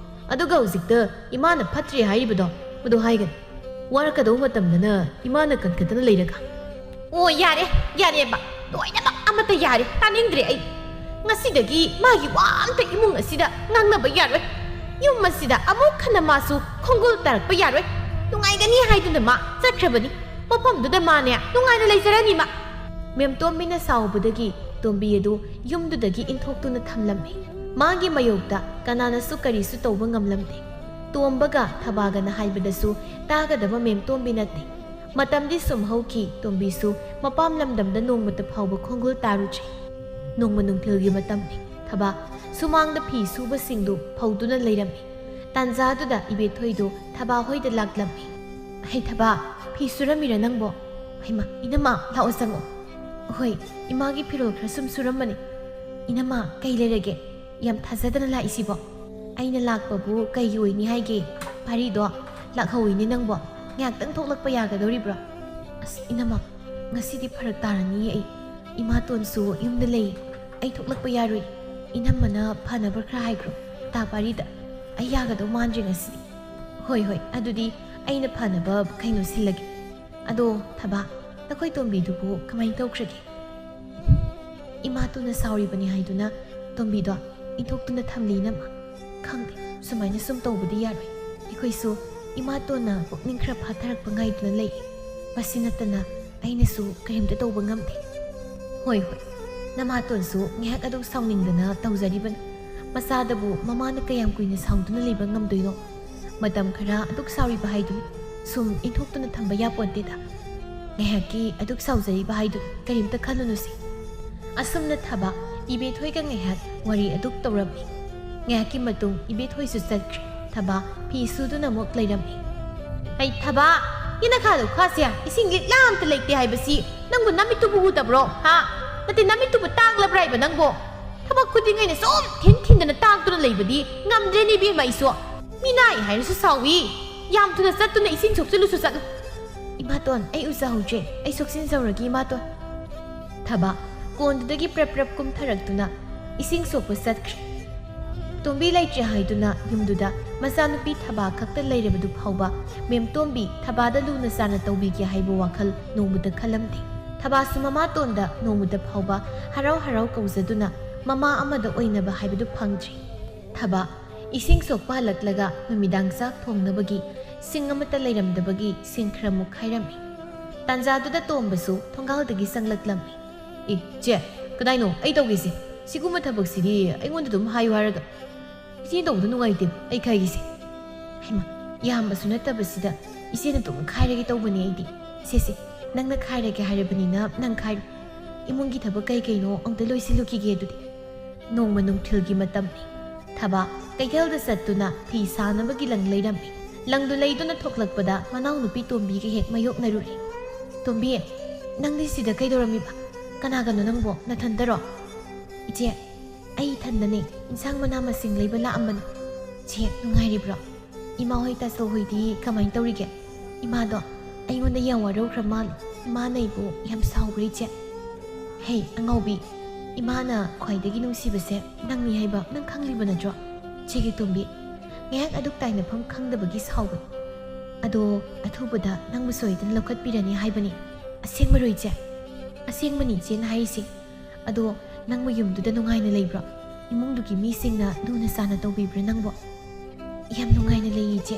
ꯑꯗꯨꯒ ꯍꯧꯖꯤꯛꯇ ꯏꯃꯥꯅ ꯐꯠꯇ꯭ꯔꯦ ꯍꯥꯏꯔꯤꯕꯗꯣ ꯃꯗꯨ ꯍꯥꯏꯒꯅꯤ ꯋꯥꯔꯛꯀꯗꯧꯕ ꯃꯇꯝꯗꯅ ꯏꯃꯥꯅ ꯀꯟꯈꯠꯇꯅ ꯂꯩꯔꯒ ꯑꯣ ꯌꯥꯔꯦꯕ ꯂꯣꯏꯅꯃꯛ ꯑꯃꯠꯇ ꯌꯥꯔꯦ ꯇꯥꯅꯤꯡꯗ꯭ꯔꯦ ꯑꯩ ꯉꯁꯤꯗꯒꯤ ꯃꯥꯒꯤ ꯋꯥ ꯑꯝꯇ ꯏꯃꯨꯡ ꯑꯁꯤꯗ ꯉꯥꯡꯅꯕ ꯌꯥꯔꯣꯏ ꯌꯨꯝ ꯑꯁꯤꯗ ꯑꯃꯨꯛ ꯍꯟꯅ ꯃꯥꯁꯨ ꯈꯣꯡꯒꯨꯜ ꯇꯥꯔꯛꯄ ꯌꯥꯔꯣꯏ ꯅꯨꯡꯉꯥꯏꯒꯅꯤ ꯍꯥꯏꯗꯨꯅ ꯃꯥ ꯆꯠꯈ꯭ꯔꯕꯅꯤ ꯃꯐꯝꯗꯨꯗ ꯃꯥꯅꯦ ꯅꯨꯡꯉꯥꯏꯅ ꯂꯩꯖꯔꯅꯤ ꯃꯥ ꯃꯦꯝꯇꯣꯝꯕꯤꯅ ꯁꯥꯎꯕꯗꯒꯤ ꯇꯣꯝꯕꯤ ꯑꯗꯨ ꯌꯨꯝꯗꯨꯗꯒꯤ ꯏꯟꯊꯣꯛꯇꯨꯅ ꯊꯝꯂꯝꯃꯤ ꯃꯥꯒꯤ ꯃꯌꯣꯛꯇ ꯀꯅꯥꯅꯁꯨ ꯀꯔꯤꯁꯨ ꯇꯧꯕ ꯉꯝꯂꯝꯗꯦ ꯇꯣꯝꯕꯒ ꯊꯕꯥꯒꯅ ꯍꯥꯏꯕꯗꯁꯨ ꯇꯥꯒꯗꯕ ꯃꯦꯝꯇꯣꯝꯕꯤ ꯅꯠꯇꯦ ꯃꯇꯝꯗꯤ ꯁꯨꯝ ꯍꯧꯈꯤ ꯇꯣꯝꯕꯤꯁꯨ ꯃꯄꯥꯝ ꯂꯝꯗꯝꯗ ꯅꯣꯡꯃꯇ ꯐꯥꯎꯕ ꯈꯣꯡꯒꯨꯜ ꯇꯥꯔꯨꯗ꯭ꯔꯤ ꯅꯣꯡꯃ ꯅꯨꯡꯊꯤꯜꯒꯤ ꯃꯇꯝꯅꯤ ꯊꯕꯥ ꯁꯨꯃꯥꯡꯗ ꯐꯤ ꯁꯨꯕꯁꯤꯡꯗꯨ ꯐꯧꯗꯨꯅ ꯂꯩꯔꯝꯃꯤ ꯇꯥꯟꯖꯥꯗꯨꯗ ꯏꯕꯦꯊꯣꯏꯗꯨ ꯊꯕꯥ ꯍꯣꯏꯗ ꯂꯥꯛꯂꯝꯃꯤ ꯍꯩ ꯊꯕꯥ ꯐꯤ ꯁꯨꯔꯝꯃꯤꯔ ꯅꯪꯕꯣ ꯍꯩꯃꯥ ꯏꯅꯝꯃ ꯂꯥꯛꯑꯣ ꯆꯪꯉꯣ ꯍꯣꯏ ꯏꯃꯥꯒꯤ ꯐꯤꯔꯣꯜ ꯈꯔ ꯁꯨꯝ ꯁꯨꯔꯝꯕꯅꯤ ꯏꯅꯝꯃ ꯀꯩ ꯂꯩꯔꯒꯦ ꯌꯥꯝ ꯊꯥꯖꯗꯅ ꯂꯥꯛꯏꯁꯤꯕꯣ ꯑꯩꯅ ꯂꯥꯛꯄꯕꯨ ꯀꯩꯒꯤ ꯑꯣꯏꯅꯤ ꯍꯥꯏꯒꯦ ꯐꯥꯔꯤꯗꯣ ꯂꯥꯛꯍꯧꯏꯅꯦ ꯅꯪꯕꯣ ꯉꯥꯏꯍꯥꯛꯇꯪ ꯊꯣꯛꯂꯛꯄ ꯌꯥꯒꯗꯧꯔꯤꯕ꯭ꯔꯣ ꯑꯁ ꯏꯅꯝꯃ ꯉꯁꯤꯗꯤ ꯐꯔꯛ ꯇꯥꯔꯅꯤꯌꯦ ꯑꯩ ꯏꯃꯥꯇꯣꯟꯁꯨ ꯌꯨꯝꯗ ꯂꯩ ꯑꯩ ꯊꯣꯛꯂꯛꯄ ꯌꯥꯔꯣꯏ ꯏꯅꯝꯃꯅ ꯐꯅꯕ ꯈꯔ ꯍꯥꯏꯈ꯭ꯔꯣ ꯇꯥ ꯄꯥꯔꯤꯗ ꯑꯩ ꯌꯥꯒꯗꯧ ꯃꯥꯟꯗ꯭ꯔꯦ ꯉꯁꯤꯗꯤ ꯍꯣꯏ ꯑꯗꯨꯗꯤ ꯑꯩꯅ ꯐꯅꯕ ꯀꯩꯅꯣ ꯁꯤꯜꯂꯒꯦ ꯑꯗꯣ ꯊꯕꯥ ꯅꯈꯣꯏ ꯇꯣꯝꯕꯤꯗꯨꯕꯨ ꯀꯃꯥꯏꯅ ꯇꯧꯈ꯭ꯔꯒꯦ ꯏꯃꯥꯇꯣꯟꯅ ꯁꯥꯎꯔꯤꯕꯅꯤ ꯍꯥꯏꯗꯨꯅ ꯇꯣꯝꯕꯤꯗꯣ ꯏꯟꯊꯣꯛꯇꯨꯅ ꯊꯝꯂꯤꯅꯝꯃ ꯈꯪꯗꯦ ꯁꯨꯃꯥꯏꯅ ꯁꯨꯝ ꯇꯧꯕꯗꯤ ꯌꯥꯔꯣꯏ ꯑꯩꯈꯣꯏꯁꯨ ꯏꯃꯥꯇꯣꯟꯅ ꯄꯨꯛꯅꯤꯡ ꯈꯔ ꯐꯥꯊꯔꯛꯄ ꯉꯥꯏꯗꯨꯅ ꯂꯩ ꯃꯁꯤ ꯅꯠꯇꯅ ꯑꯩꯅꯁꯨ ꯀꯔꯤꯝꯇ ꯇꯧꯕ ꯉꯝꯗꯦ ꯍꯣꯏ ꯅꯃꯥꯇꯣꯟꯁꯨ ꯉꯥꯏꯍꯥꯛ ꯑꯗꯨ ꯁꯥꯎꯅꯤꯡꯗꯅ ꯇꯧꯖꯔꯤꯕꯅꯤ ꯃꯆꯥꯗꯕꯨ ꯃꯃꯥꯅ ꯀꯌꯥꯝ ꯀꯨꯏꯅ ꯁꯥꯎꯗꯨꯅ ꯂꯩꯕ ꯉꯝꯗꯣꯏꯅꯣ ꯃꯇꯝ ꯈꯔ ꯑꯗꯨꯛ ꯁꯥꯎꯔꯤꯕ ꯍꯥꯏꯗꯨꯅꯤ ꯁꯨꯝ ꯏꯟꯊꯣꯛꯇꯨꯅ ꯊꯝꯕ ꯌꯥꯄꯣꯟꯇꯦꯗ ꯉꯥꯏꯍꯥꯛꯀꯤ ꯑꯗꯨꯛ ꯁꯥꯎꯖꯔꯤꯕ ꯍꯥꯏꯗꯨꯅꯤ ꯀꯔꯤꯝꯇ ꯈꯜꯂꯨꯅꯨꯁꯤ ꯑꯁꯨꯝꯅ ꯊꯕꯥ ꯏꯕꯦꯊꯣꯏꯒ ꯉꯥꯏꯍꯥꯛ ꯋꯥꯔꯤ ꯑꯗꯨꯛ ꯇꯧꯔꯝꯃꯤ ꯉꯥꯏꯍꯥꯛꯀꯤ ꯃꯇꯨꯡ ꯏꯕꯦꯊꯣꯏꯁꯨ ꯆꯠꯈ꯭ꯔꯦ ꯊꯕꯥ ꯐꯤ ꯁꯨꯗꯨꯅ ꯑꯃꯨꯛ ꯂꯩꯔꯝꯃꯤ ꯑꯩ ꯊꯕꯥ ꯌꯦꯅꯈꯥꯗꯣ ꯈꯥꯁꯦ ꯏꯁꯤꯡ ꯂꯤꯛꯂꯥ ꯑꯝꯇ ꯂꯩꯇꯦ ꯍꯥꯏꯕꯁꯤ ꯅꯪꯕꯨ ꯅꯃꯤꯠꯇꯨꯕꯨ ꯎꯗꯕ꯭ꯔꯣ ꯍꯥ ꯅꯠꯇꯦ ꯅꯃꯤꯠꯇꯨꯕꯨ ꯇꯥꯡꯂꯕ꯭ꯔꯥ ꯍꯥꯏꯕ ꯅꯪꯕꯣ ꯊꯕꯛ ꯈꯨꯗꯤꯡ ꯑꯩꯅ ꯁꯨꯝ ꯊꯤꯟꯗꯅ ꯇꯥꯛꯇꯨꯅ ꯂꯩꯕꯗꯤ ꯉꯝꯗ꯭ꯔꯦꯅꯦ ꯏꯕꯦꯝꯃ ꯑꯩꯁꯨ ꯃꯤꯅꯥꯏ ꯍꯥꯏꯔꯁꯨ ꯁꯥꯎꯏ ꯌꯥꯝ ꯊꯨꯅ ꯆꯠꯇꯨꯅ ꯏꯁꯤꯡ ꯁꯣꯛꯆꯤꯜꯂꯨꯁꯨ ꯆꯠꯂꯨ ꯏꯃꯥꯇꯣꯟ ꯑꯩ ꯎꯖꯍꯧꯗ꯭ꯔꯦ ꯑꯩ ꯁꯣꯛꯆꯤꯟꯖꯧꯔꯒꯦ ꯏꯃꯥꯇꯣꯟ ꯊꯕꯥ ꯀꯣꯟꯗꯨꯗꯒꯤ ꯄ꯭ꯔꯞ ꯀꯨꯝꯊꯔꯛꯇꯨꯅ ꯏꯁꯤꯡ ꯁꯣꯛꯄ ꯆꯠꯈ꯭ꯔꯦ ꯇꯣꯝꯕꯤ ꯂꯩꯇ꯭ꯔꯦ ꯍꯥꯏꯗꯨꯅ ꯌꯨꯝꯗꯨꯗ ꯃꯆꯥꯅꯨꯄꯤ ꯊꯕꯥ ꯈꯛꯇ ꯂꯩꯔꯕꯗꯨ ꯐꯥꯎꯕ ꯃꯦꯝꯇꯣꯝꯕꯤ ꯊꯕꯥꯗ ꯂꯨꯅ ꯆꯥꯅ ꯇꯧꯕꯤꯒꯦ ꯍꯥꯏꯕ ꯋꯥꯈꯜ ꯅꯣꯡꯃꯇ ꯈꯜꯂꯝꯗꯦ ꯊꯕꯥꯁꯨ ꯃꯃꯥꯇꯣꯟꯗ ꯅꯣꯡꯃꯇ ꯐꯥꯎꯕ ꯍꯔꯥꯎ ꯀꯧꯖꯗꯨꯅ ꯃꯃꯥ ꯑꯃꯗ ꯑꯣꯏꯅꯕ ꯍꯥꯏꯕꯗꯨ ꯐꯪꯗ꯭ꯔꯤ ꯊꯕꯥ ꯏꯁꯤꯡ ꯁꯣꯛꯄ ꯍꯜꯂꯛꯂꯒ ꯅꯨꯃꯤꯗꯥꯡ ꯆꯥꯛ ꯊꯣꯡꯅꯕꯒꯤ ꯁꯤꯡ ꯑꯃꯠꯇ ꯂꯩꯔꯝꯗꯕꯒꯤ ꯁꯤꯡ ꯈꯔꯃꯨꯛ ꯈꯥꯏꯔꯝꯃꯤ ꯇꯥꯟꯖꯥꯗꯨꯗ ꯇꯣꯝꯕꯁꯨ ꯊꯣꯡꯒꯥꯜꯗꯒꯤ ꯆꯪꯂꯛꯂꯝꯃꯤ ꯆꯦ ꯀꯗꯥꯏꯅꯣ ꯑꯩ ꯇꯧꯒꯦꯁꯦ ꯁꯤꯒꯨꯝꯕ ꯊꯕꯛꯁꯤꯗꯤ ꯑꯩꯉꯣꯟꯗ ꯑꯗꯨꯝ ꯍꯥꯏꯌꯨ ꯍꯥꯏꯔꯒ ꯏꯆꯦ ꯇꯧꯕꯗ ꯅꯨꯡꯉꯥꯏꯇꯦꯕ ꯑꯩ ꯈꯥꯏꯒꯦꯁꯦ ꯍꯩꯃꯥ ꯌꯥꯝꯕꯁꯨ ꯅꯠꯇꯕꯁꯤꯗ ꯏꯆꯦꯅ ꯑꯗꯨꯝ ꯈꯥꯏꯔꯒꯦ ꯇꯧꯕꯅꯦ ꯑꯩꯗꯤ ꯁꯦ ꯅꯪꯅ ꯈꯥꯏꯔꯒꯦ ꯍꯥꯏꯔꯕꯅꯤꯅ ꯅꯪ ꯈꯥꯏꯔꯣ ꯏꯃꯨꯡꯒꯤ ꯊꯕꯛ ꯀꯩꯅꯣ ꯑꯝꯇ ꯂꯣꯏꯁꯤꯜꯂꯨꯈꯤꯒꯦ ꯑꯗꯨꯗꯤ ꯅꯣꯡꯃ ꯅꯨꯡꯊꯤꯜꯒꯤ ꯃꯇꯝꯅꯤ ꯊꯕꯥ ꯀꯩꯊꯦꯜꯗ ꯆꯠꯇꯨꯅ ꯐꯤ ꯁꯥꯅꯕꯒꯤ ꯂꯪ ꯂꯩꯔꯝꯃꯤ ꯂꯪꯗꯨ ꯂꯩꯗꯨꯅ ꯊꯣꯛꯂꯛꯄꯗ ꯃꯅꯥꯎꯅꯨꯄꯤ ꯇꯣꯝꯕꯤꯒ ꯍꯦꯛ ꯃꯥꯌꯣꯛꯅꯔꯨꯔꯦ ꯇꯣꯝꯕꯤ ꯅꯪꯗꯤ ꯁꯤꯗ ꯀꯩꯗꯧꯔꯝꯃꯤꯕ ꯀꯅꯥꯒꯅꯣ ꯅꯪꯕꯣ ꯅꯊꯟꯇꯔꯣ ꯏꯆꯦ ꯑꯩ ꯏꯊꯟꯗꯅꯦ ꯏꯟꯁꯥꯡ ꯃꯅꯥ ꯃꯁꯤꯡ ꯂꯩꯕ ꯂꯥꯛꯑꯝꯕꯅꯤ ꯆꯦ ꯅꯨꯡꯉꯥꯏꯔꯤꯕ꯭ꯔꯣ ꯏꯃꯥ ꯍꯣꯏ ꯇꯥꯆꯧ ꯍꯣꯏꯗꯤ ꯀꯃꯥꯏꯅ ꯇꯧꯔꯤꯒꯦ ꯏꯃꯥꯗꯣ ꯑꯩꯉꯣꯟꯗ ꯌꯥꯝ ꯋꯥꯔꯧꯈ꯭ꯔ ꯃꯥꯜꯂꯦ ꯏꯃꯥꯅ ꯑꯩꯕꯨ ꯌꯥꯝ ꯁꯥꯎꯈ꯭ꯔꯦ ꯏꯆꯦ ꯍꯩ ꯑꯉꯥꯎꯕꯤ ꯏꯃꯥꯅ ꯈ꯭ꯋꯥꯏꯗꯒꯤ ꯅꯨꯡꯁꯤꯕꯁꯦ ꯅꯪꯅꯤ ꯍꯥꯏꯕ ꯅꯪ ꯈꯪꯂꯤꯕ ꯅꯠꯇ꯭ꯔో ꯆꯦꯒꯤ ꯇꯣꯝꯕꯤ ꯉꯥꯏꯍꯥꯛ ꯑꯗꯨꯛ ꯇꯥꯏꯅꯐꯝ ꯈꯪꯗꯕꯒꯤ ꯁꯥꯎꯕꯅꯤ ꯑꯗꯣ ꯑꯊꯨꯕꯗ ꯅꯪꯕꯨ ꯁꯣꯏꯗꯅ ꯂꯧꯈꯠꯄꯤꯔꯅꯤ ꯍꯥꯏꯕꯅꯤ ꯑꯁꯦꯡꯕꯔꯣ ꯏꯆꯦ ꯑꯁꯦꯡꯕꯅꯤ ꯏꯆꯦꯅ ꯍꯥꯏꯔꯤꯁꯦ ꯑꯗꯣ ꯅꯪꯕꯨ ꯌꯨꯝꯗꯨꯗ ꯅꯨꯡꯉꯥꯏꯅ ꯂꯩꯕ꯭ꯔꯣ ꯏꯃꯨꯡꯗꯨꯒꯤ ꯃꯤꯁꯤꯡꯅ ꯂꯨꯅ ꯆꯥꯅ ꯇꯧꯕꯤꯕ꯭ꯔꯥ ꯅꯪꯕꯣ ꯌꯥꯝ ꯅꯨꯡꯉꯥꯏꯅ ꯂꯩ ꯏꯆꯦ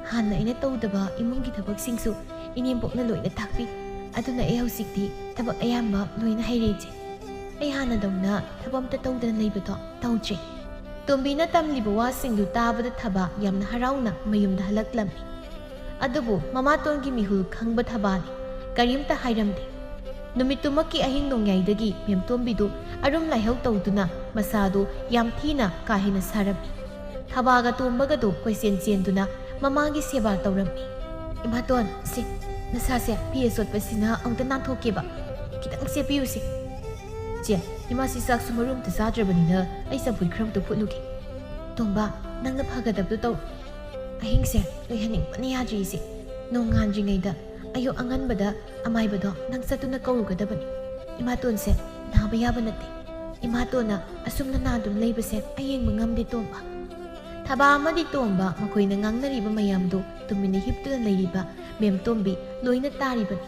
ꯍꯥꯟꯅ ꯑꯩꯅ ꯇꯧꯗꯕ ꯏꯃꯨꯡꯒꯤ ꯊꯕꯛꯁꯤꯡꯁꯨ ꯏꯅꯦꯝꯄꯣꯛꯅ ꯂꯣꯏꯅ ꯇꯥꯛꯄꯤ ꯑꯗꯨꯅ ꯑꯩ ꯍꯧꯖꯤꯛꯇꯤ ꯊꯕꯛ ꯑꯌꯥꯝꯕ ꯂꯣꯏꯅ ꯍꯩꯔꯦ ꯏꯆꯦ ꯑꯩ ꯍꯥꯟꯅꯗꯧꯅ ꯊꯕꯛ ꯑꯝꯇ ꯇꯧꯗꯅ ꯂꯩꯕꯗꯣ ꯇꯧꯗ꯭ꯔꯦ ꯇꯣꯝꯕꯤꯅ ꯇꯝꯂꯤꯕ ꯋꯥꯁꯤꯡꯗꯨ ꯇꯥꯕꯗ ꯊꯕꯥ ꯌꯥꯝꯅ ꯍꯔꯥꯎꯅ ꯃꯌꯨꯝꯗ ꯍꯜꯂꯛꯂꯝꯃꯤ ꯑꯗꯨꯕꯨ ꯃꯃꯥꯇꯣꯟꯒꯤ ꯃꯤꯍꯨꯜ ꯈꯪꯕ ꯊꯕꯥꯅꯤ ꯀꯔꯤꯝꯇ ꯍꯥꯏꯔꯝꯗꯦ ꯅꯨꯃꯤꯠꯇꯨꯃꯛꯀꯤ ꯑꯍꯤꯡ ꯅꯣꯡꯌꯥꯏꯗꯒꯤ ꯃꯦꯝꯇꯣꯝꯕꯤꯗꯨ ꯑꯔꯨꯝ ꯂꯥꯏꯍꯧ ꯇꯧꯗꯨꯅ ꯃꯁꯥꯗꯨ ꯌꯥꯝ ꯊꯤꯅ ꯀꯥ ꯍꯦꯟꯅ ꯁꯥꯔꯝꯃꯤ ꯊꯕꯥꯒ ꯇꯣꯝꯕꯒꯗꯨ ꯀꯣꯏꯆꯦꯟ ꯆꯦꯟꯗꯨꯅ ꯃꯃꯥꯒꯤ ꯁꯦꯕꯥ ꯇꯧꯔꯝꯃꯤ ꯏꯃꯥꯇꯣꯟ ꯁꯤ ꯅꯁꯥꯁꯦ ꯐꯤ ꯑꯆꯣꯠꯄꯁꯤꯅ ꯑꯃꯨꯛꯇ ꯅꯥꯟꯊꯣꯛꯀꯦꯕ ꯈꯤꯇꯪ ꯁꯦꯠꯄꯤꯌꯨꯁꯤ ꯆꯦ ꯏꯃꯥꯁꯤ ꯆꯥꯛꯁꯨ ꯃꯔꯨꯝꯇ ꯆꯥꯗ꯭ꯔꯕꯅꯤꯅ ꯑꯩ ꯆꯝꯐꯨꯠ ꯈꯔꯃꯇ ꯐꯨꯠꯂꯨꯒꯦ ꯇꯣꯝꯕ ꯅꯪꯅ ꯐꯒꯗꯕꯗꯨ ꯇꯧ ꯑꯍꯤꯡꯁꯦ ꯂꯣꯏꯍꯟꯅꯤꯡꯕꯅ ꯌꯥꯗ꯭ꯔꯤꯁꯦ ꯅꯣꯡꯉꯥꯟꯗ꯭ꯔꯤꯉꯩꯗ ꯑꯌꯨꯛ ꯑꯉꯟꯕꯗ ꯑꯃꯥꯏꯕꯗꯣ ꯅꯪ ꯆꯠꯇꯨꯅ ꯀꯧꯔꯨꯒꯗꯕꯅꯤ ꯏꯃꯥꯇꯣꯟꯁꯦ ꯅꯥꯕ ꯌꯥꯕ ꯅꯠꯇꯦ ꯏꯃꯥꯇꯣꯟꯅ ꯑꯁꯨꯝꯅ ꯅꯥꯗꯨꯅ ꯂꯩꯕꯁꯦ ꯑꯌꯦꯡꯕ ꯉꯝꯗꯦ ꯇꯣꯝꯕ ꯊꯕꯥ ꯑꯃꯗꯤ ꯇꯣꯝꯕ ꯃꯈꯣꯏꯅ ꯉꯥꯡꯅꯔꯤꯕ ꯃꯌꯥꯝꯗꯣ ꯇꯨꯃꯤꯟꯅ ꯍꯤꯞꯇꯨꯅ ꯂꯩꯔꯤꯕ ꯃꯦꯝꯇꯣꯝꯕꯤ ꯂꯣꯏꯅ ꯇꯥꯔꯤꯕꯅꯤ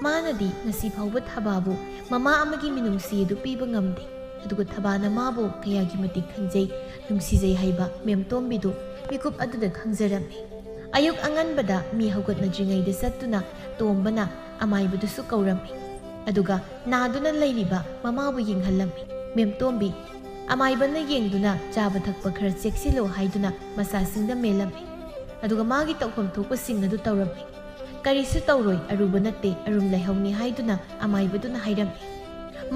ꯃꯥꯅꯗꯤ ꯉꯁꯤ ꯐꯥꯎꯕ ꯊꯕꯥꯕꯨ ꯃꯃꯥ ꯑꯃꯒꯤ ꯃꯤꯅꯨꯡꯁꯤ ꯑꯗꯨ ꯄꯤꯕ ꯉꯝꯗꯦ ꯑꯗꯨꯒ ꯊꯕꯥꯅ ꯃꯥꯕꯨ ꯀꯌꯥꯒꯤ ꯃꯇꯤꯛ ꯈꯟꯖꯩ ꯅꯨꯡꯁꯤꯖꯩ ꯍꯥꯏꯕ ꯃꯦꯝꯇꯣꯝꯕꯤꯗꯨ ꯃꯤꯀꯨꯞ ꯑꯗꯨꯗ ꯈꯪꯖꯔꯝꯃꯤ ꯑꯌꯨꯛ ꯑꯉꯟꯕꯗ ꯃꯤ ꯍꯧꯒꯠꯅꯗ꯭ꯔꯤꯉꯩꯗ ꯆꯠꯇꯨꯅ ꯇꯣꯝꯕꯅ ꯑꯃꯥꯏꯕꯗꯨꯁꯨ ꯀꯧꯔꯝꯃꯤ ꯑꯗꯨꯒ ꯅꯥꯗꯨꯅ ꯂꯩꯔꯤꯕ ꯃꯃꯥꯕꯨ ꯌꯦꯡꯍꯜꯂꯝꯃꯤ ꯃꯦꯝꯇꯣꯝꯕꯤ ꯑꯃꯥꯏꯕꯅ ꯌꯦꯡꯗꯨꯅ ꯆꯥꯕ ꯊꯛꯄ ꯈꯔ ꯆꯦꯛꯁꯤꯜꯂꯨ ꯍꯥꯏꯗꯨꯅ ꯃꯆꯥꯁꯤꯡꯗ ꯃꯦꯜꯂꯝꯃꯤ ꯑꯗꯨꯒ ꯃꯥꯒꯤ ꯇꯧꯐꯝ ꯊꯣꯛꯄꯁꯤꯡ ꯑꯗꯨ ꯇꯧꯔꯝꯃꯤ ꯀꯔꯤꯁꯨ ꯇꯧꯔꯣꯏ ꯑꯔꯨꯕ ꯅꯠꯇꯦ ꯑꯔꯨꯝ ꯂꯩꯍꯧꯅꯤ ꯍꯥꯏꯗꯨꯅ ꯑꯃꯥꯏꯕꯗꯨꯅ ꯍꯥꯏꯔꯝꯃꯤ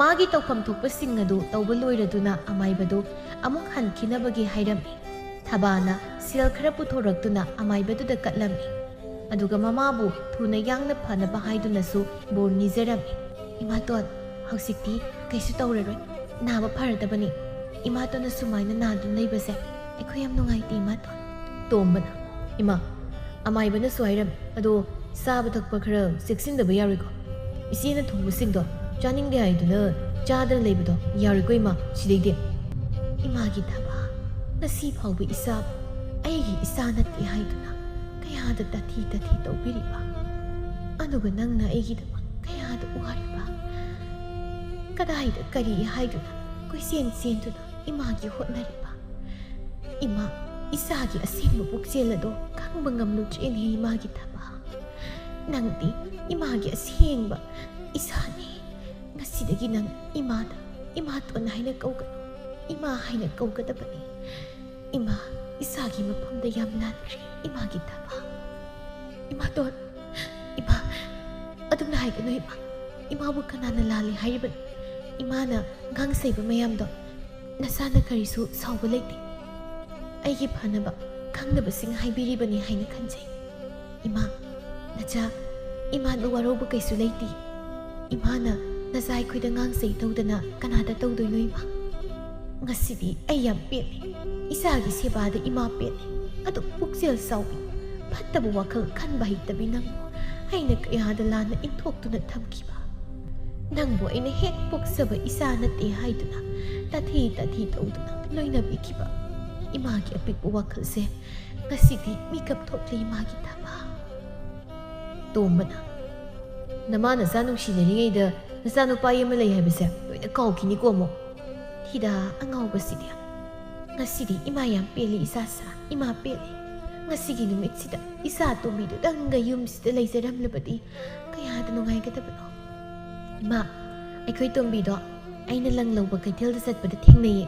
ꯃꯥꯒꯤ ꯇꯧꯐꯝ ꯊꯣꯛꯄꯁꯤꯡ ꯑꯗꯨ ꯇꯧꯕ ꯂꯣꯏꯔꯗꯨꯅ ꯑꯃꯥꯏꯕꯗꯨ ꯑꯃꯨꯛ ꯍꯟꯈꯤꯅꯕꯒꯤ ꯍꯥꯏꯔꯝꯃꯤ ꯊꯕꯥꯅ ꯁꯦꯜ ꯈꯔ puthorꯛꯇꯨꯅ ꯑꯃꯥꯏꯕꯗꯨꯗ ꯀꯠꯂꯝꯃꯤ ꯑꯗꯨꯒ ꯃꯃꯥꯕꯨ ꯊꯨꯅ ꯌꯥꯡꯅ ꯐꯅꯕ ꯍꯥꯏꯗꯨꯅꯁꯨ ꯕꯣꯔ ꯅꯤꯖꯔꯝꯃꯤ ꯏꯃꯥꯇꯣꯟ ꯍꯧꯖꯤꯛꯇꯤ ꯀꯩꯁꯨ ꯇꯧꯔꯔꯣꯏ ꯅꯥꯕ ꯐꯔꯗꯕꯅꯤ ꯏꯃꯥꯇꯣꯟꯅ ꯁꯨꯃꯥꯏꯅ ꯅꯥꯗꯨꯅ ꯂꯩꯕꯁꯦ ꯑꯩꯈꯣꯏ ꯌꯥꯝ ꯅꯨꯡꯉꯥꯏꯇꯦ ꯏꯃꯥꯇꯣꯟ ꯇꯣꯝꯕꯅ ꯏꯃꯥ ꯑꯃꯥꯏꯕꯅꯁꯨ ꯍꯥꯏꯔꯝꯃꯤ ꯑꯗꯣ ꯆꯥꯕ ꯊꯛꯄ ꯈꯔ ꯆꯦꯛꯁꯤꯟꯗꯕ ꯌꯥꯔꯣꯏꯀꯣ ꯏꯆꯦꯅ ꯊꯣꯡꯕꯁꯤꯡꯗꯣ ꯆꯥꯅꯤꯡꯗꯦ ꯍꯥꯏꯗꯨꯅ ꯆꯥꯗꯅ ꯂꯩꯕꯗꯣ ꯌꯥꯔꯣꯏꯀꯣ ꯏꯃꯥ ꯁꯤꯗꯩꯗꯤ ꯏꯃꯥꯒꯤ ꯊꯕꯥ ꯉꯁꯤ ꯐꯥꯎꯕ ꯏꯆꯥꯕꯨ ꯑꯩꯒꯤ ꯏꯆꯥ ꯅꯠꯇꯦ ꯍꯥꯏꯗꯨꯅ ꯀꯌꯥꯗ ꯇꯥꯊꯤ ꯇꯧꯕꯤꯔꯤꯕ ꯑꯗꯨꯒ ꯅꯪꯅ ꯑꯩꯒꯤꯗꯃꯛ ꯀꯌꯥꯗ ꯋꯥꯔꯤꯕ ꯀꯗꯥꯏꯗ ꯀꯔꯤ ꯍꯥꯏꯗꯨꯅ ꯀꯣꯏꯆꯦꯟ ꯆꯦꯟꯗꯨꯅ ꯏꯃꯥꯒꯤ ꯍꯣꯠꯅꯔꯤꯕ ꯏꯃꯥ ꯏꯆꯥꯒꯤ ꯑꯁꯦꯡꯕ ꯄꯨꯛꯆꯦꯜ ꯑꯗꯣ ꯈꯪꯕ ꯉꯝꯂꯨꯗ꯭ꯔꯦꯅꯦ ꯏꯃꯥꯒꯤ ꯊꯕꯥ ꯅꯪꯗꯤ ꯏꯃꯥꯒꯤ ꯑꯁꯦꯡꯕ ꯏꯆꯥꯅꯤ ꯉꯁꯤꯗꯒꯤ ꯅꯪ ꯏꯃꯥꯗ ꯏꯃꯥꯇꯣꯟ ꯍꯥꯏꯅ ꯀꯧꯒꯅꯨ ꯏꯃꯥ ꯍꯥꯏꯅ ꯀꯧꯒꯗꯕꯅꯤ ꯏꯃꯥ ꯏꯆꯥꯒꯤ ꯃꯐꯝꯗ ꯌꯥꯝ ꯂꯥꯟꯈ꯭ꯔꯦ ꯏꯃꯥꯒꯤ ꯊꯕꯥ 이마돈 이마 ꯑꯗꯨꯝꯅ ꯍꯥꯏꯒꯅꯨ 이마ꯕꯨ ꯀꯅꯥꯅ ꯂꯥꯜꯂꯤ ꯍꯥꯏꯔꯤꯕꯅꯤ 이마ꯅ ꯉꯥꯡꯁꯩꯕ ꯃꯌꯥꯝꯗꯣ ꯅꯁꯥꯅ ꯀꯔꯤꯁꯨ ꯁꯥꯎꯕ ꯂꯩꯇꯦ ꯑꯩꯒꯤ ꯐꯅꯕ ꯈꯪꯗꯕꯁꯤꯡ ꯍꯥꯏꯕꯤꯔꯤꯕꯅꯤ ꯍꯥꯏꯅ ꯈꯟꯖꯩ 이마 ꯅꯆꯥ 이마ꯗ ꯋꯥꯔꯧꯕ ꯀꯩꯁꯨ ꯂꯩꯇꯦ 이마ꯅ ꯅꯆꯥ ꯑꯩꯈꯣꯏꯗ ꯉꯥꯡꯁꯩ ꯇꯧꯗꯅ ꯀꯅꯥꯗ ꯇꯧꯗꯣꯏꯅꯣ 이마 ngасidi ꯑꯩ ꯌꯥꯝ ꯄꯦꯠꯂꯦ ꯏꯆꯥꯒꯤ ꯁꯦꯕꯥꯗ 이마 ꯄꯦꯠꯂꯦ ꯑꯗꯨ ꯄꯨꯛꯆꯦꯜ ꯆꯥꯎꯕꯤ ꯐꯠꯇꯕ ꯋꯥꯈꯜ ꯈꯟꯕ ꯍꯩꯇꯕꯤ ꯅꯪꯕꯨ ꯑꯩꯅ ꯀꯌꯥꯗ ꯂꯥꯟꯅ ꯏꯟꯊꯣꯛꯇꯨꯅ ꯊꯝꯈꯤꯕ ꯅꯪꯕꯨ ꯑꯩꯅ ꯍꯦꯛ ꯄꯣꯛꯆꯕ ꯏꯆꯥ ꯅꯠꯇꯦ ꯍꯥꯏꯗꯨꯅ ꯇꯥꯊꯤ ꯇꯧꯗꯨꯅ ꯂꯣꯏꯅꯕꯤꯈꯤꯕ ꯏꯃꯥꯒꯤ ꯑꯄꯤꯛꯄ ꯋꯥꯈꯜꯁꯦ ngасidi ꯃꯤꯀꯞ ꯊꯣꯛꯂꯦ ꯏꯃꯥꯒꯤ ꯊꯕꯥ ꯇꯣꯝꯕꯅ ꯅꯃꯥ ꯅꯆꯥ ꯅꯨꯡꯁꯤꯅꯔꯤꯉꯩꯗ ꯅꯆꯥꯅꯨꯄꯥ ꯑꯃ ꯂꯩ ꯍꯥꯏꯕꯁꯦ ꯂꯣꯏꯅ ꯀꯥꯎꯈꯤꯅꯤꯀꯣ ꯑꯃꯨꯛ ꯊꯤꯗꯥ ꯑꯉꯥꯎꯕꯁꯤꯗꯤ ngасidi ꯏꯃꯥ ꯌꯥꯝ ꯄꯦꯜꯂꯤ ꯏꯆꯥꯁꯥ ꯏꯃꯥ ꯄꯦꯜꯂꯤ ngасꯤꯒꯤ ꯅꯨꯃꯤꯠꯁꯤꯗ ꯏꯆꯥ ꯇꯣꯝꯕꯤꯗꯨꯗꯪꯒ ꯌꯨꯝꯁꯤꯗ ꯂꯩꯖꯔꯝꯂꯕꯗꯤ ꯀꯌꯥꯗ ꯅꯨꯡꯉꯥꯏꯒꯗꯕꯅꯣ ꯏꯃꯥ ꯑꯩꯈꯣꯏ ꯇꯣꯝꯕꯤꯗꯣ ꯑꯩꯅ ꯂꯪ ꯂꯧꯕ ꯀꯩꯊꯦꯜꯗ ꯆꯠꯄꯗ ꯊꯦꯡꯅꯩꯌꯦ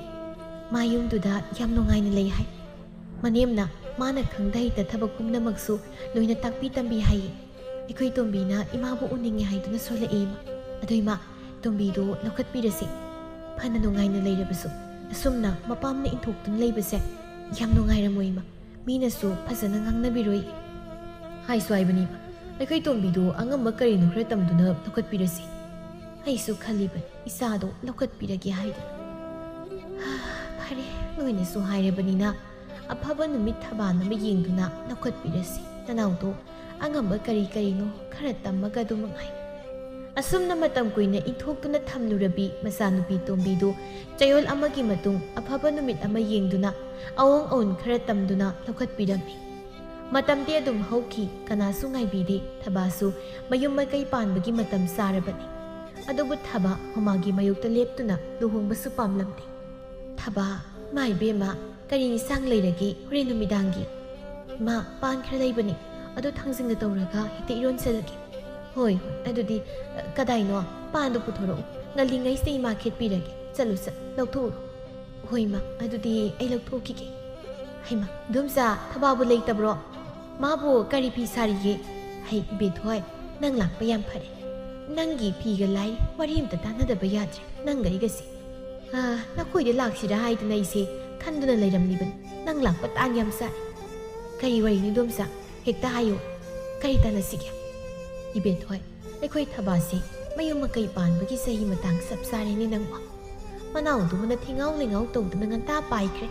ꯃꯥ ꯌꯨꯝꯗꯨꯗ ꯌꯥꯝ ꯅꯨꯡꯉꯥꯏꯅ ꯂꯩ ꯍꯥꯏ ꯃꯅꯦꯝꯅ ꯃꯥꯅ ꯈꯪꯗ ꯍꯩꯇ ꯊꯕꯛ ꯄꯨꯝꯅꯃꯛꯁꯨ ꯂꯣꯏꯅ ꯇꯥꯛꯄꯤ ꯇꯝꯕꯤ ꯍꯥꯏꯌꯦ ꯑꯩꯈꯣꯏ ꯇꯣꯝꯕꯤꯅ ꯏꯃꯥꯕꯨ ꯎꯅꯤꯡꯉꯦ ꯍꯥꯏꯗꯨꯅ ꯁꯣꯜꯂꯛꯏ ꯏꯃꯥ ꯑꯗꯣ ꯏꯃꯥ ꯇꯣꯝꯕꯤꯗꯣ ꯂꯧꯈꯠꯄꯤꯔꯁꯤ ꯐꯅ ꯅꯨꯡꯉꯥꯏꯅ ꯂꯩꯔꯕꯁꯨ ꯑꯁꯨꯝꯅ ꯃꯄꯥꯝꯅ ꯏꯟꯊꯣꯛꯇꯨꯅ ꯂꯩꯕꯁꯦ ꯌꯥꯝ ꯅꯨꯡꯉꯥꯏꯔꯝꯃꯣꯏ ꯏꯃꯥ ꯃꯤꯅꯁꯨ ꯐꯖꯅ ꯉꯥꯡꯅꯕꯤꯔꯣꯏ ꯍꯥꯏꯁꯨ ꯍꯥꯏꯕꯅꯤ ꯏꯃꯥ ꯑꯩꯈꯣꯏ ꯇꯣꯝꯕꯤꯗꯣ ꯑꯉꯝꯕ ꯀꯔꯤꯅꯣ ꯈꯔ ꯇꯝꯗꯨꯅ ꯂꯧꯈꯠꯄꯤꯔꯁꯤ ꯑꯩꯁꯨ ꯈꯜꯂꯤꯕꯅꯤ ꯏꯆꯥꯗꯣ ꯂꯧꯈꯠꯄꯤꯔꯒꯦ ꯍꯥꯏꯗꯨꯅ ꯐꯔꯦ ꯅꯣꯏꯅꯁꯨ ꯍꯥꯏꯔꯕꯅꯤꯅ ꯑꯐꯕ ꯅꯨꯃꯤꯠ ꯊꯕꯥꯟ ꯑꯃ ꯌꯦꯡꯗꯨꯅ ꯂꯧꯈꯠꯄꯤꯔꯁꯤ ꯅꯅꯥꯎꯗꯣ ꯑꯉꯝꯕ ꯀꯔꯤꯅꯣ ꯈꯔ ꯇꯝꯃꯒ ꯑꯗꯨꯝ ꯃꯉꯥꯏ ꯑꯁꯨꯝꯅ ꯃꯇꯝ ꯀꯨꯏꯅ ꯏꯟꯊꯣꯛꯇꯨꯅ ꯊꯝꯂꯨꯔꯕꯤ ꯃꯆꯥꯅꯨꯄꯤ ꯇꯣꯝꯕꯤꯗꯨ ꯆꯌꯣꯜ ꯑꯃꯒꯤ ꯃꯇꯨꯡ ꯑꯐꯕ ꯅꯨꯃꯤꯠ ꯑꯃ ꯌꯦꯡꯗꯨꯅ ꯑꯋꯣꯡ ꯑꯋꯣꯟ ꯈꯔ ꯇꯝꯗꯨꯅ ꯂꯧꯈꯠꯄꯤꯔꯝꯃꯤ ꯃꯇꯝꯗꯤ ꯑꯗꯨꯝ ꯍꯧꯈꯤ ꯀꯅꯥꯁꯨ ꯉꯥꯏꯕꯤꯗꯦ ꯊꯕꯥꯁꯨ ꯃꯌꯨꯝ ꯃꯀꯩ ꯄꯥꯟꯕꯒꯤ ꯃꯇꯝ ꯆꯥꯔꯕꯅꯤ ꯑꯗꯨꯕꯨ ꯊꯕꯥ ꯃꯃꯥꯒꯤ ꯃꯥꯌꯣꯛꯇ ꯂꯦꯞꯇꯨꯅ ꯂꯨꯍꯣꯡꯕꯁꯨ ꯄꯥꯝꯂꯝꯗꯦ ꯊꯕꯥ ꯏꯕꯦꯝꯃ ꯀꯔꯤ ꯏꯟꯁꯥꯡ ꯂꯩꯔꯒꯦ ꯍꯣꯔꯦꯟ ꯅꯨꯃꯤꯗꯥꯡꯒꯤ ꯏꯃꯥ ꯄꯥꯟ ꯈꯔ ꯂꯩꯕꯅꯤ ꯑꯗꯨ ꯊꯥꯡꯖꯤꯡꯒ ꯇꯧꯔꯒ ꯍꯦꯛꯇ ꯏꯔꯣꯟꯁꯜꯂꯒꯦ ꯍꯣꯏ ꯑꯗꯨꯗꯤ ꯀꯗꯥꯏꯅꯣ ꯄꯥꯟꯗꯣ ꯄꯨꯊꯣꯔꯛꯎ ꯉꯜꯂꯤꯉꯩꯁꯤꯗ ꯏꯃꯥ ꯈꯦꯠꯄꯤꯔꯒꯦ ꯆꯠꯂꯨ ꯂꯧꯊꯣꯛꯎꯔꯣ ꯍꯣꯏ ꯏꯃꯥ ꯑꯗꯨꯗꯤ ꯑꯩ ꯂꯧꯊꯣꯛꯈꯤꯒꯦ ꯍꯩꯃꯥ ꯏꯗꯣꯝꯆꯥ ꯊꯕꯥꯕꯨ ꯂꯩꯇꯕ꯭ꯔꯣ ꯃꯥꯕꯨ ꯀꯔꯤ ꯐꯤ ꯁꯥꯔꯤꯒꯦ ꯍꯩ ꯕꯦꯊꯣꯏ ꯅꯪ ꯂꯥꯛꯄ ꯌꯥꯝ ꯐꯔꯦ ꯅꯪꯒꯤ ꯐꯤꯒ ꯂꯥꯏ ꯋꯥꯔꯤ ꯑꯝꯇ ꯇꯥꯟꯅꯗꯕ ꯌꯥꯗ꯭ꯔꯦ ꯅꯪꯒ ꯑꯩꯒꯁꯦ ꯅꯈꯣꯏꯗ ꯂꯥꯛꯁꯤꯔꯥ ꯍꯥꯏꯗꯨꯅ ꯑꯩꯁꯦ ꯈꯟꯗꯨꯅ ꯂꯩꯔꯝꯂꯤꯕꯅꯤ ꯅꯪ ꯂꯥꯛꯄ ꯇꯥꯟ ꯌꯥꯝ ꯆꯥꯏ ꯀꯔꯤ ꯋꯥꯔꯤꯅꯣ ꯏꯗꯣꯝꯆꯥ ꯍꯦꯛꯇ ꯍꯥꯏꯌꯨ ꯀꯔꯤ ꯇꯥꯟꯅꯁꯤꯒꯦ 이베ꯊꯣꯏ ꯑꯩꯈꯣꯏ ꯊꯕꯥꯁꯦ ꯃꯌꯨꯝ ꯃꯀꯩ ꯄꯥꯟꯕꯒꯤ ꯆꯍꯤ ꯃꯇꯥꯡ ꯆꯞ ꯆꯥꯔꯦꯅꯦ ꯅꯪꯕꯣ ꯃꯅꯥꯎꯗꯨꯃꯅ ꯊꯤꯉꯥꯎ ꯂꯩꯉꯥꯎ ꯇꯧꯗꯨꯅ ꯉꯟꯇꯥ ꯄꯥꯏꯈ꯭ꯔꯦ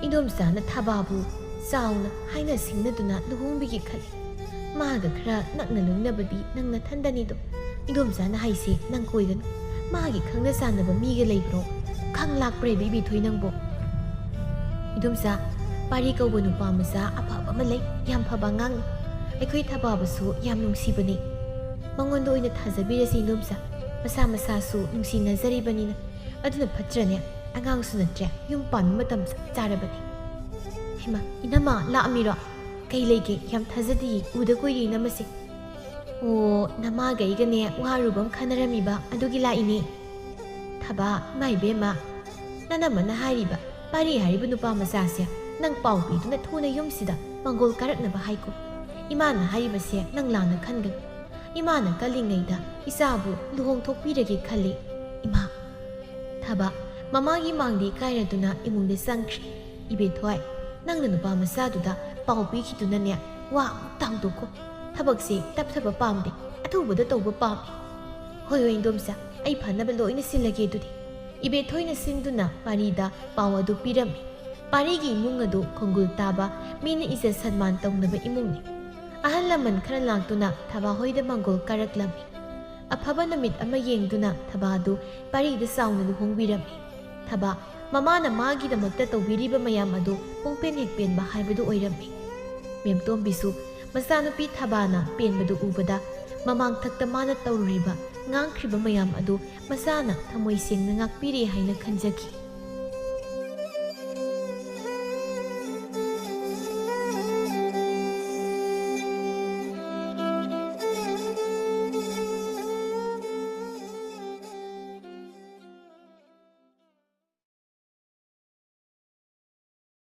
ꯏꯗꯣꯝꯆꯥꯅ ꯊꯕꯥꯕꯨ ꯆꯥꯎꯅ ꯍꯥꯏꯅ ꯁꯤꯡꯅꯗꯨꯅ ꯂꯨꯍꯣꯡꯕꯤꯒꯦ ꯈꯜꯂꯤ ꯃꯥꯒ ꯈꯔ ꯅꯛꯅ ꯂꯣꯏꯅꯕꯗꯤ ꯅꯪ ꯅꯊꯟꯗꯅꯤꯗꯣ ꯏꯗꯣꯝꯆꯥꯅ ꯍꯥꯏꯁꯦ ꯅꯪ ꯀꯣꯏꯒꯅꯨ ꯃꯥꯒꯤ ꯈꯪꯅ ꯆꯥꯟꯅꯕ ꯃꯤꯒ ꯂꯩꯕ꯭ꯔꯣ ꯈꯪ ꯂꯥꯛꯄ꯭ꯔꯦꯕ ꯏꯕꯦꯊꯣꯏ ꯅꯪꯕꯣ 이돔사 파리 ꯀꯧꯕ ꯅꯨꯄꯥ ꯃꯆꯥ ꯑꯐꯕ ꯑꯃ ꯂꯩ ꯌꯥꯝ ꯐꯕ ꯑꯉꯥꯡꯅꯤ ꯑꯩꯈꯣꯏ ꯊꯕꯥꯕꯁꯨ ꯌꯥꯝ ꯅꯨꯡꯁꯤꯕꯅꯤ ꯃꯉꯣꯟꯗ ꯑꯣꯏꯅ ꯊꯥꯖꯕꯤꯔꯁꯤ 이돔사 ꯃꯁꯥ ꯃꯁꯥꯁꯨ ꯅꯨꯡꯁꯤꯅꯖꯔꯤꯕꯅꯤꯅ ꯑꯗꯨꯅ ꯐꯠꯇ꯭ꯔꯅꯦ ꯑꯉꯥꯡꯁꯨ ꯅꯠꯇ꯭ꯔꯦ ꯌꯨꯝ ꯄꯥꯟꯕ ꯃꯇꯝ ꯆꯥꯔꯕꯅꯤ ꯍꯩꯃꯥ 이나마 ꯂꯥꯛꯑꯃꯤꯔꯣ ꯀꯩ ꯂꯩꯒꯦ ꯌꯥꯝ ꯊꯥꯖꯗꯤꯌꯦ ꯎꯗ ꯀꯨꯏꯔꯦ ꯏꯅꯝꯃꯁꯦ ꯑꯣ ꯅꯃꯥꯒ ꯑꯩꯒꯅꯦ ꯋꯥꯔꯨꯕ ꯑꯃ ꯈꯟꯅꯔꯝꯃꯤꯕ ꯑꯗꯨꯒꯤ ꯂꯥꯛꯏꯅꯦ ꯊꯕꯥ ꯏꯃꯥ ꯏꯕꯦꯝꯃ ꯅꯅꯝꯃꯅ ꯍꯥꯏꯔꯤꯕ ꯄꯥꯔꯤ ꯍꯥꯏꯔꯤꯕ ꯅꯨꯄꯥ ꯃꯆꯥꯁꯦ ꯅꯪ ꯄꯥꯎ ꯄꯤꯗꯨꯅ ꯊꯨꯅ ꯌꯨꯝꯁꯤꯗ ꯃꯪꯒꯣꯜ ꯀꯥꯔꯛꯅꯕ ꯍꯥꯏꯀꯣ ꯏꯃꯥꯅ ꯍꯥꯏꯔꯤꯕꯁꯦ ꯅꯪ ꯂꯥꯟꯅ ꯈꯟꯒꯅꯨ ꯏꯃꯥꯅ ꯀꯜꯂꯤꯉꯩꯗ ꯏꯆꯥꯕꯨ ꯂꯨꯍꯣꯡꯊꯣꯛꯄꯤꯔꯒꯦ ꯈꯜꯂꯤ ꯏꯃꯥ ꯊꯕ ꯃꯃꯥꯒꯤ ꯃꯥꯡꯗ ꯏꯀꯥꯏꯔꯗꯨꯅ ꯏꯃꯨꯡꯗ ꯆꯪꯈ꯭ꯔꯤ 이베ꯊꯣꯏ ꯅꯪꯅ ꯅꯨꯄꯥ ꯃꯆꯥꯗꯨꯗ ꯄꯥꯎ ꯄꯤꯈꯤꯗꯨꯅꯅꯦ ꯋꯥ ꯑꯃꯨꯛ ꯇꯥꯡꯗꯣꯛꯀꯣ ꯊꯕꯛꯁꯦ ꯇꯞꯊꯕ ꯄꯥꯝꯗꯦ ꯑꯊꯨꯕꯗ ꯇꯧꯕ ꯄꯥꯝꯃꯤ ꯍꯣꯏ ꯍꯣꯏ 이돔ꯆꯥ ꯑꯩ ꯐꯅꯕ ꯂꯣꯏꯅ ꯁꯤꯜꯂꯒꯦ ꯑꯗꯨꯗꯤ 이베ꯊꯣꯏꯅ ꯁꯤꯟꯗꯨꯅ ꯄꯥꯔꯤꯗ ꯄꯥꯎ ꯑꯗꯨ ꯄꯤꯔꯝꯃꯤ ꯄꯥꯔꯤꯒꯤ ꯏꯃꯨꯡ ꯑꯗꯨ ꯈꯣꯡꯒꯨꯜ ꯇꯥꯕ ꯃꯤꯅ ꯏꯖꯠ ꯁꯟꯃꯥꯟ ꯇꯧꯅꯕ ꯏꯃꯨꯡꯅꯤ ꯑꯍꯜ ꯂꯃꯟ ꯈꯔ ꯂꯥꯛꯇꯨꯅ ꯊꯕꯥꯍꯣꯏꯗ ꯃꯪꯒꯣꯜ ꯀꯥꯔꯛꯂꯝꯃꯤ ꯑꯐꯕ ꯅꯨꯃꯤꯠ ꯑꯃ ꯌꯦꯡꯗꯨꯅ ꯊꯕꯥ ꯑꯗꯨ ꯄꯥꯔꯤꯗ ꯆꯥꯎꯅ ꯂꯨꯍꯣꯡꯕꯤꯔꯝꯃꯤ ꯊꯕꯥ ꯃꯃꯥꯅ ꯃꯥꯒꯤꯗꯃꯛꯇ ꯇꯧꯕꯤꯔꯤꯕ ꯃꯌꯥꯝ ꯑꯗꯨ ꯄꯨꯡꯄꯦꯟ ꯍꯦꯛ ꯄꯦꯟꯕ ꯍꯥꯏꯕꯗꯨ ꯑꯣꯏꯔꯝꯃꯤ ꯃꯦꯝꯇꯣꯝꯕꯤꯁꯨ ꯃꯆꯥꯅꯨꯄꯤ ꯊꯕꯥꯅ ꯄꯦꯟꯕꯗꯨ ꯎꯕꯗ ꯃꯃꯥꯡꯊꯛꯇ ꯃꯥꯅ ꯇꯧꯔꯨꯔꯤꯕ ꯉꯥꯡꯈ꯭ꯔꯤꯕ ꯃꯌꯥꯝ ꯑꯗꯨ ꯃꯆꯥꯅ ꯊꯃꯣꯏ ꯁꯦꯡꯅ ꯉꯥꯛꯄꯤꯔꯦ ꯍꯥꯏꯅ ꯈꯟꯖꯈꯤ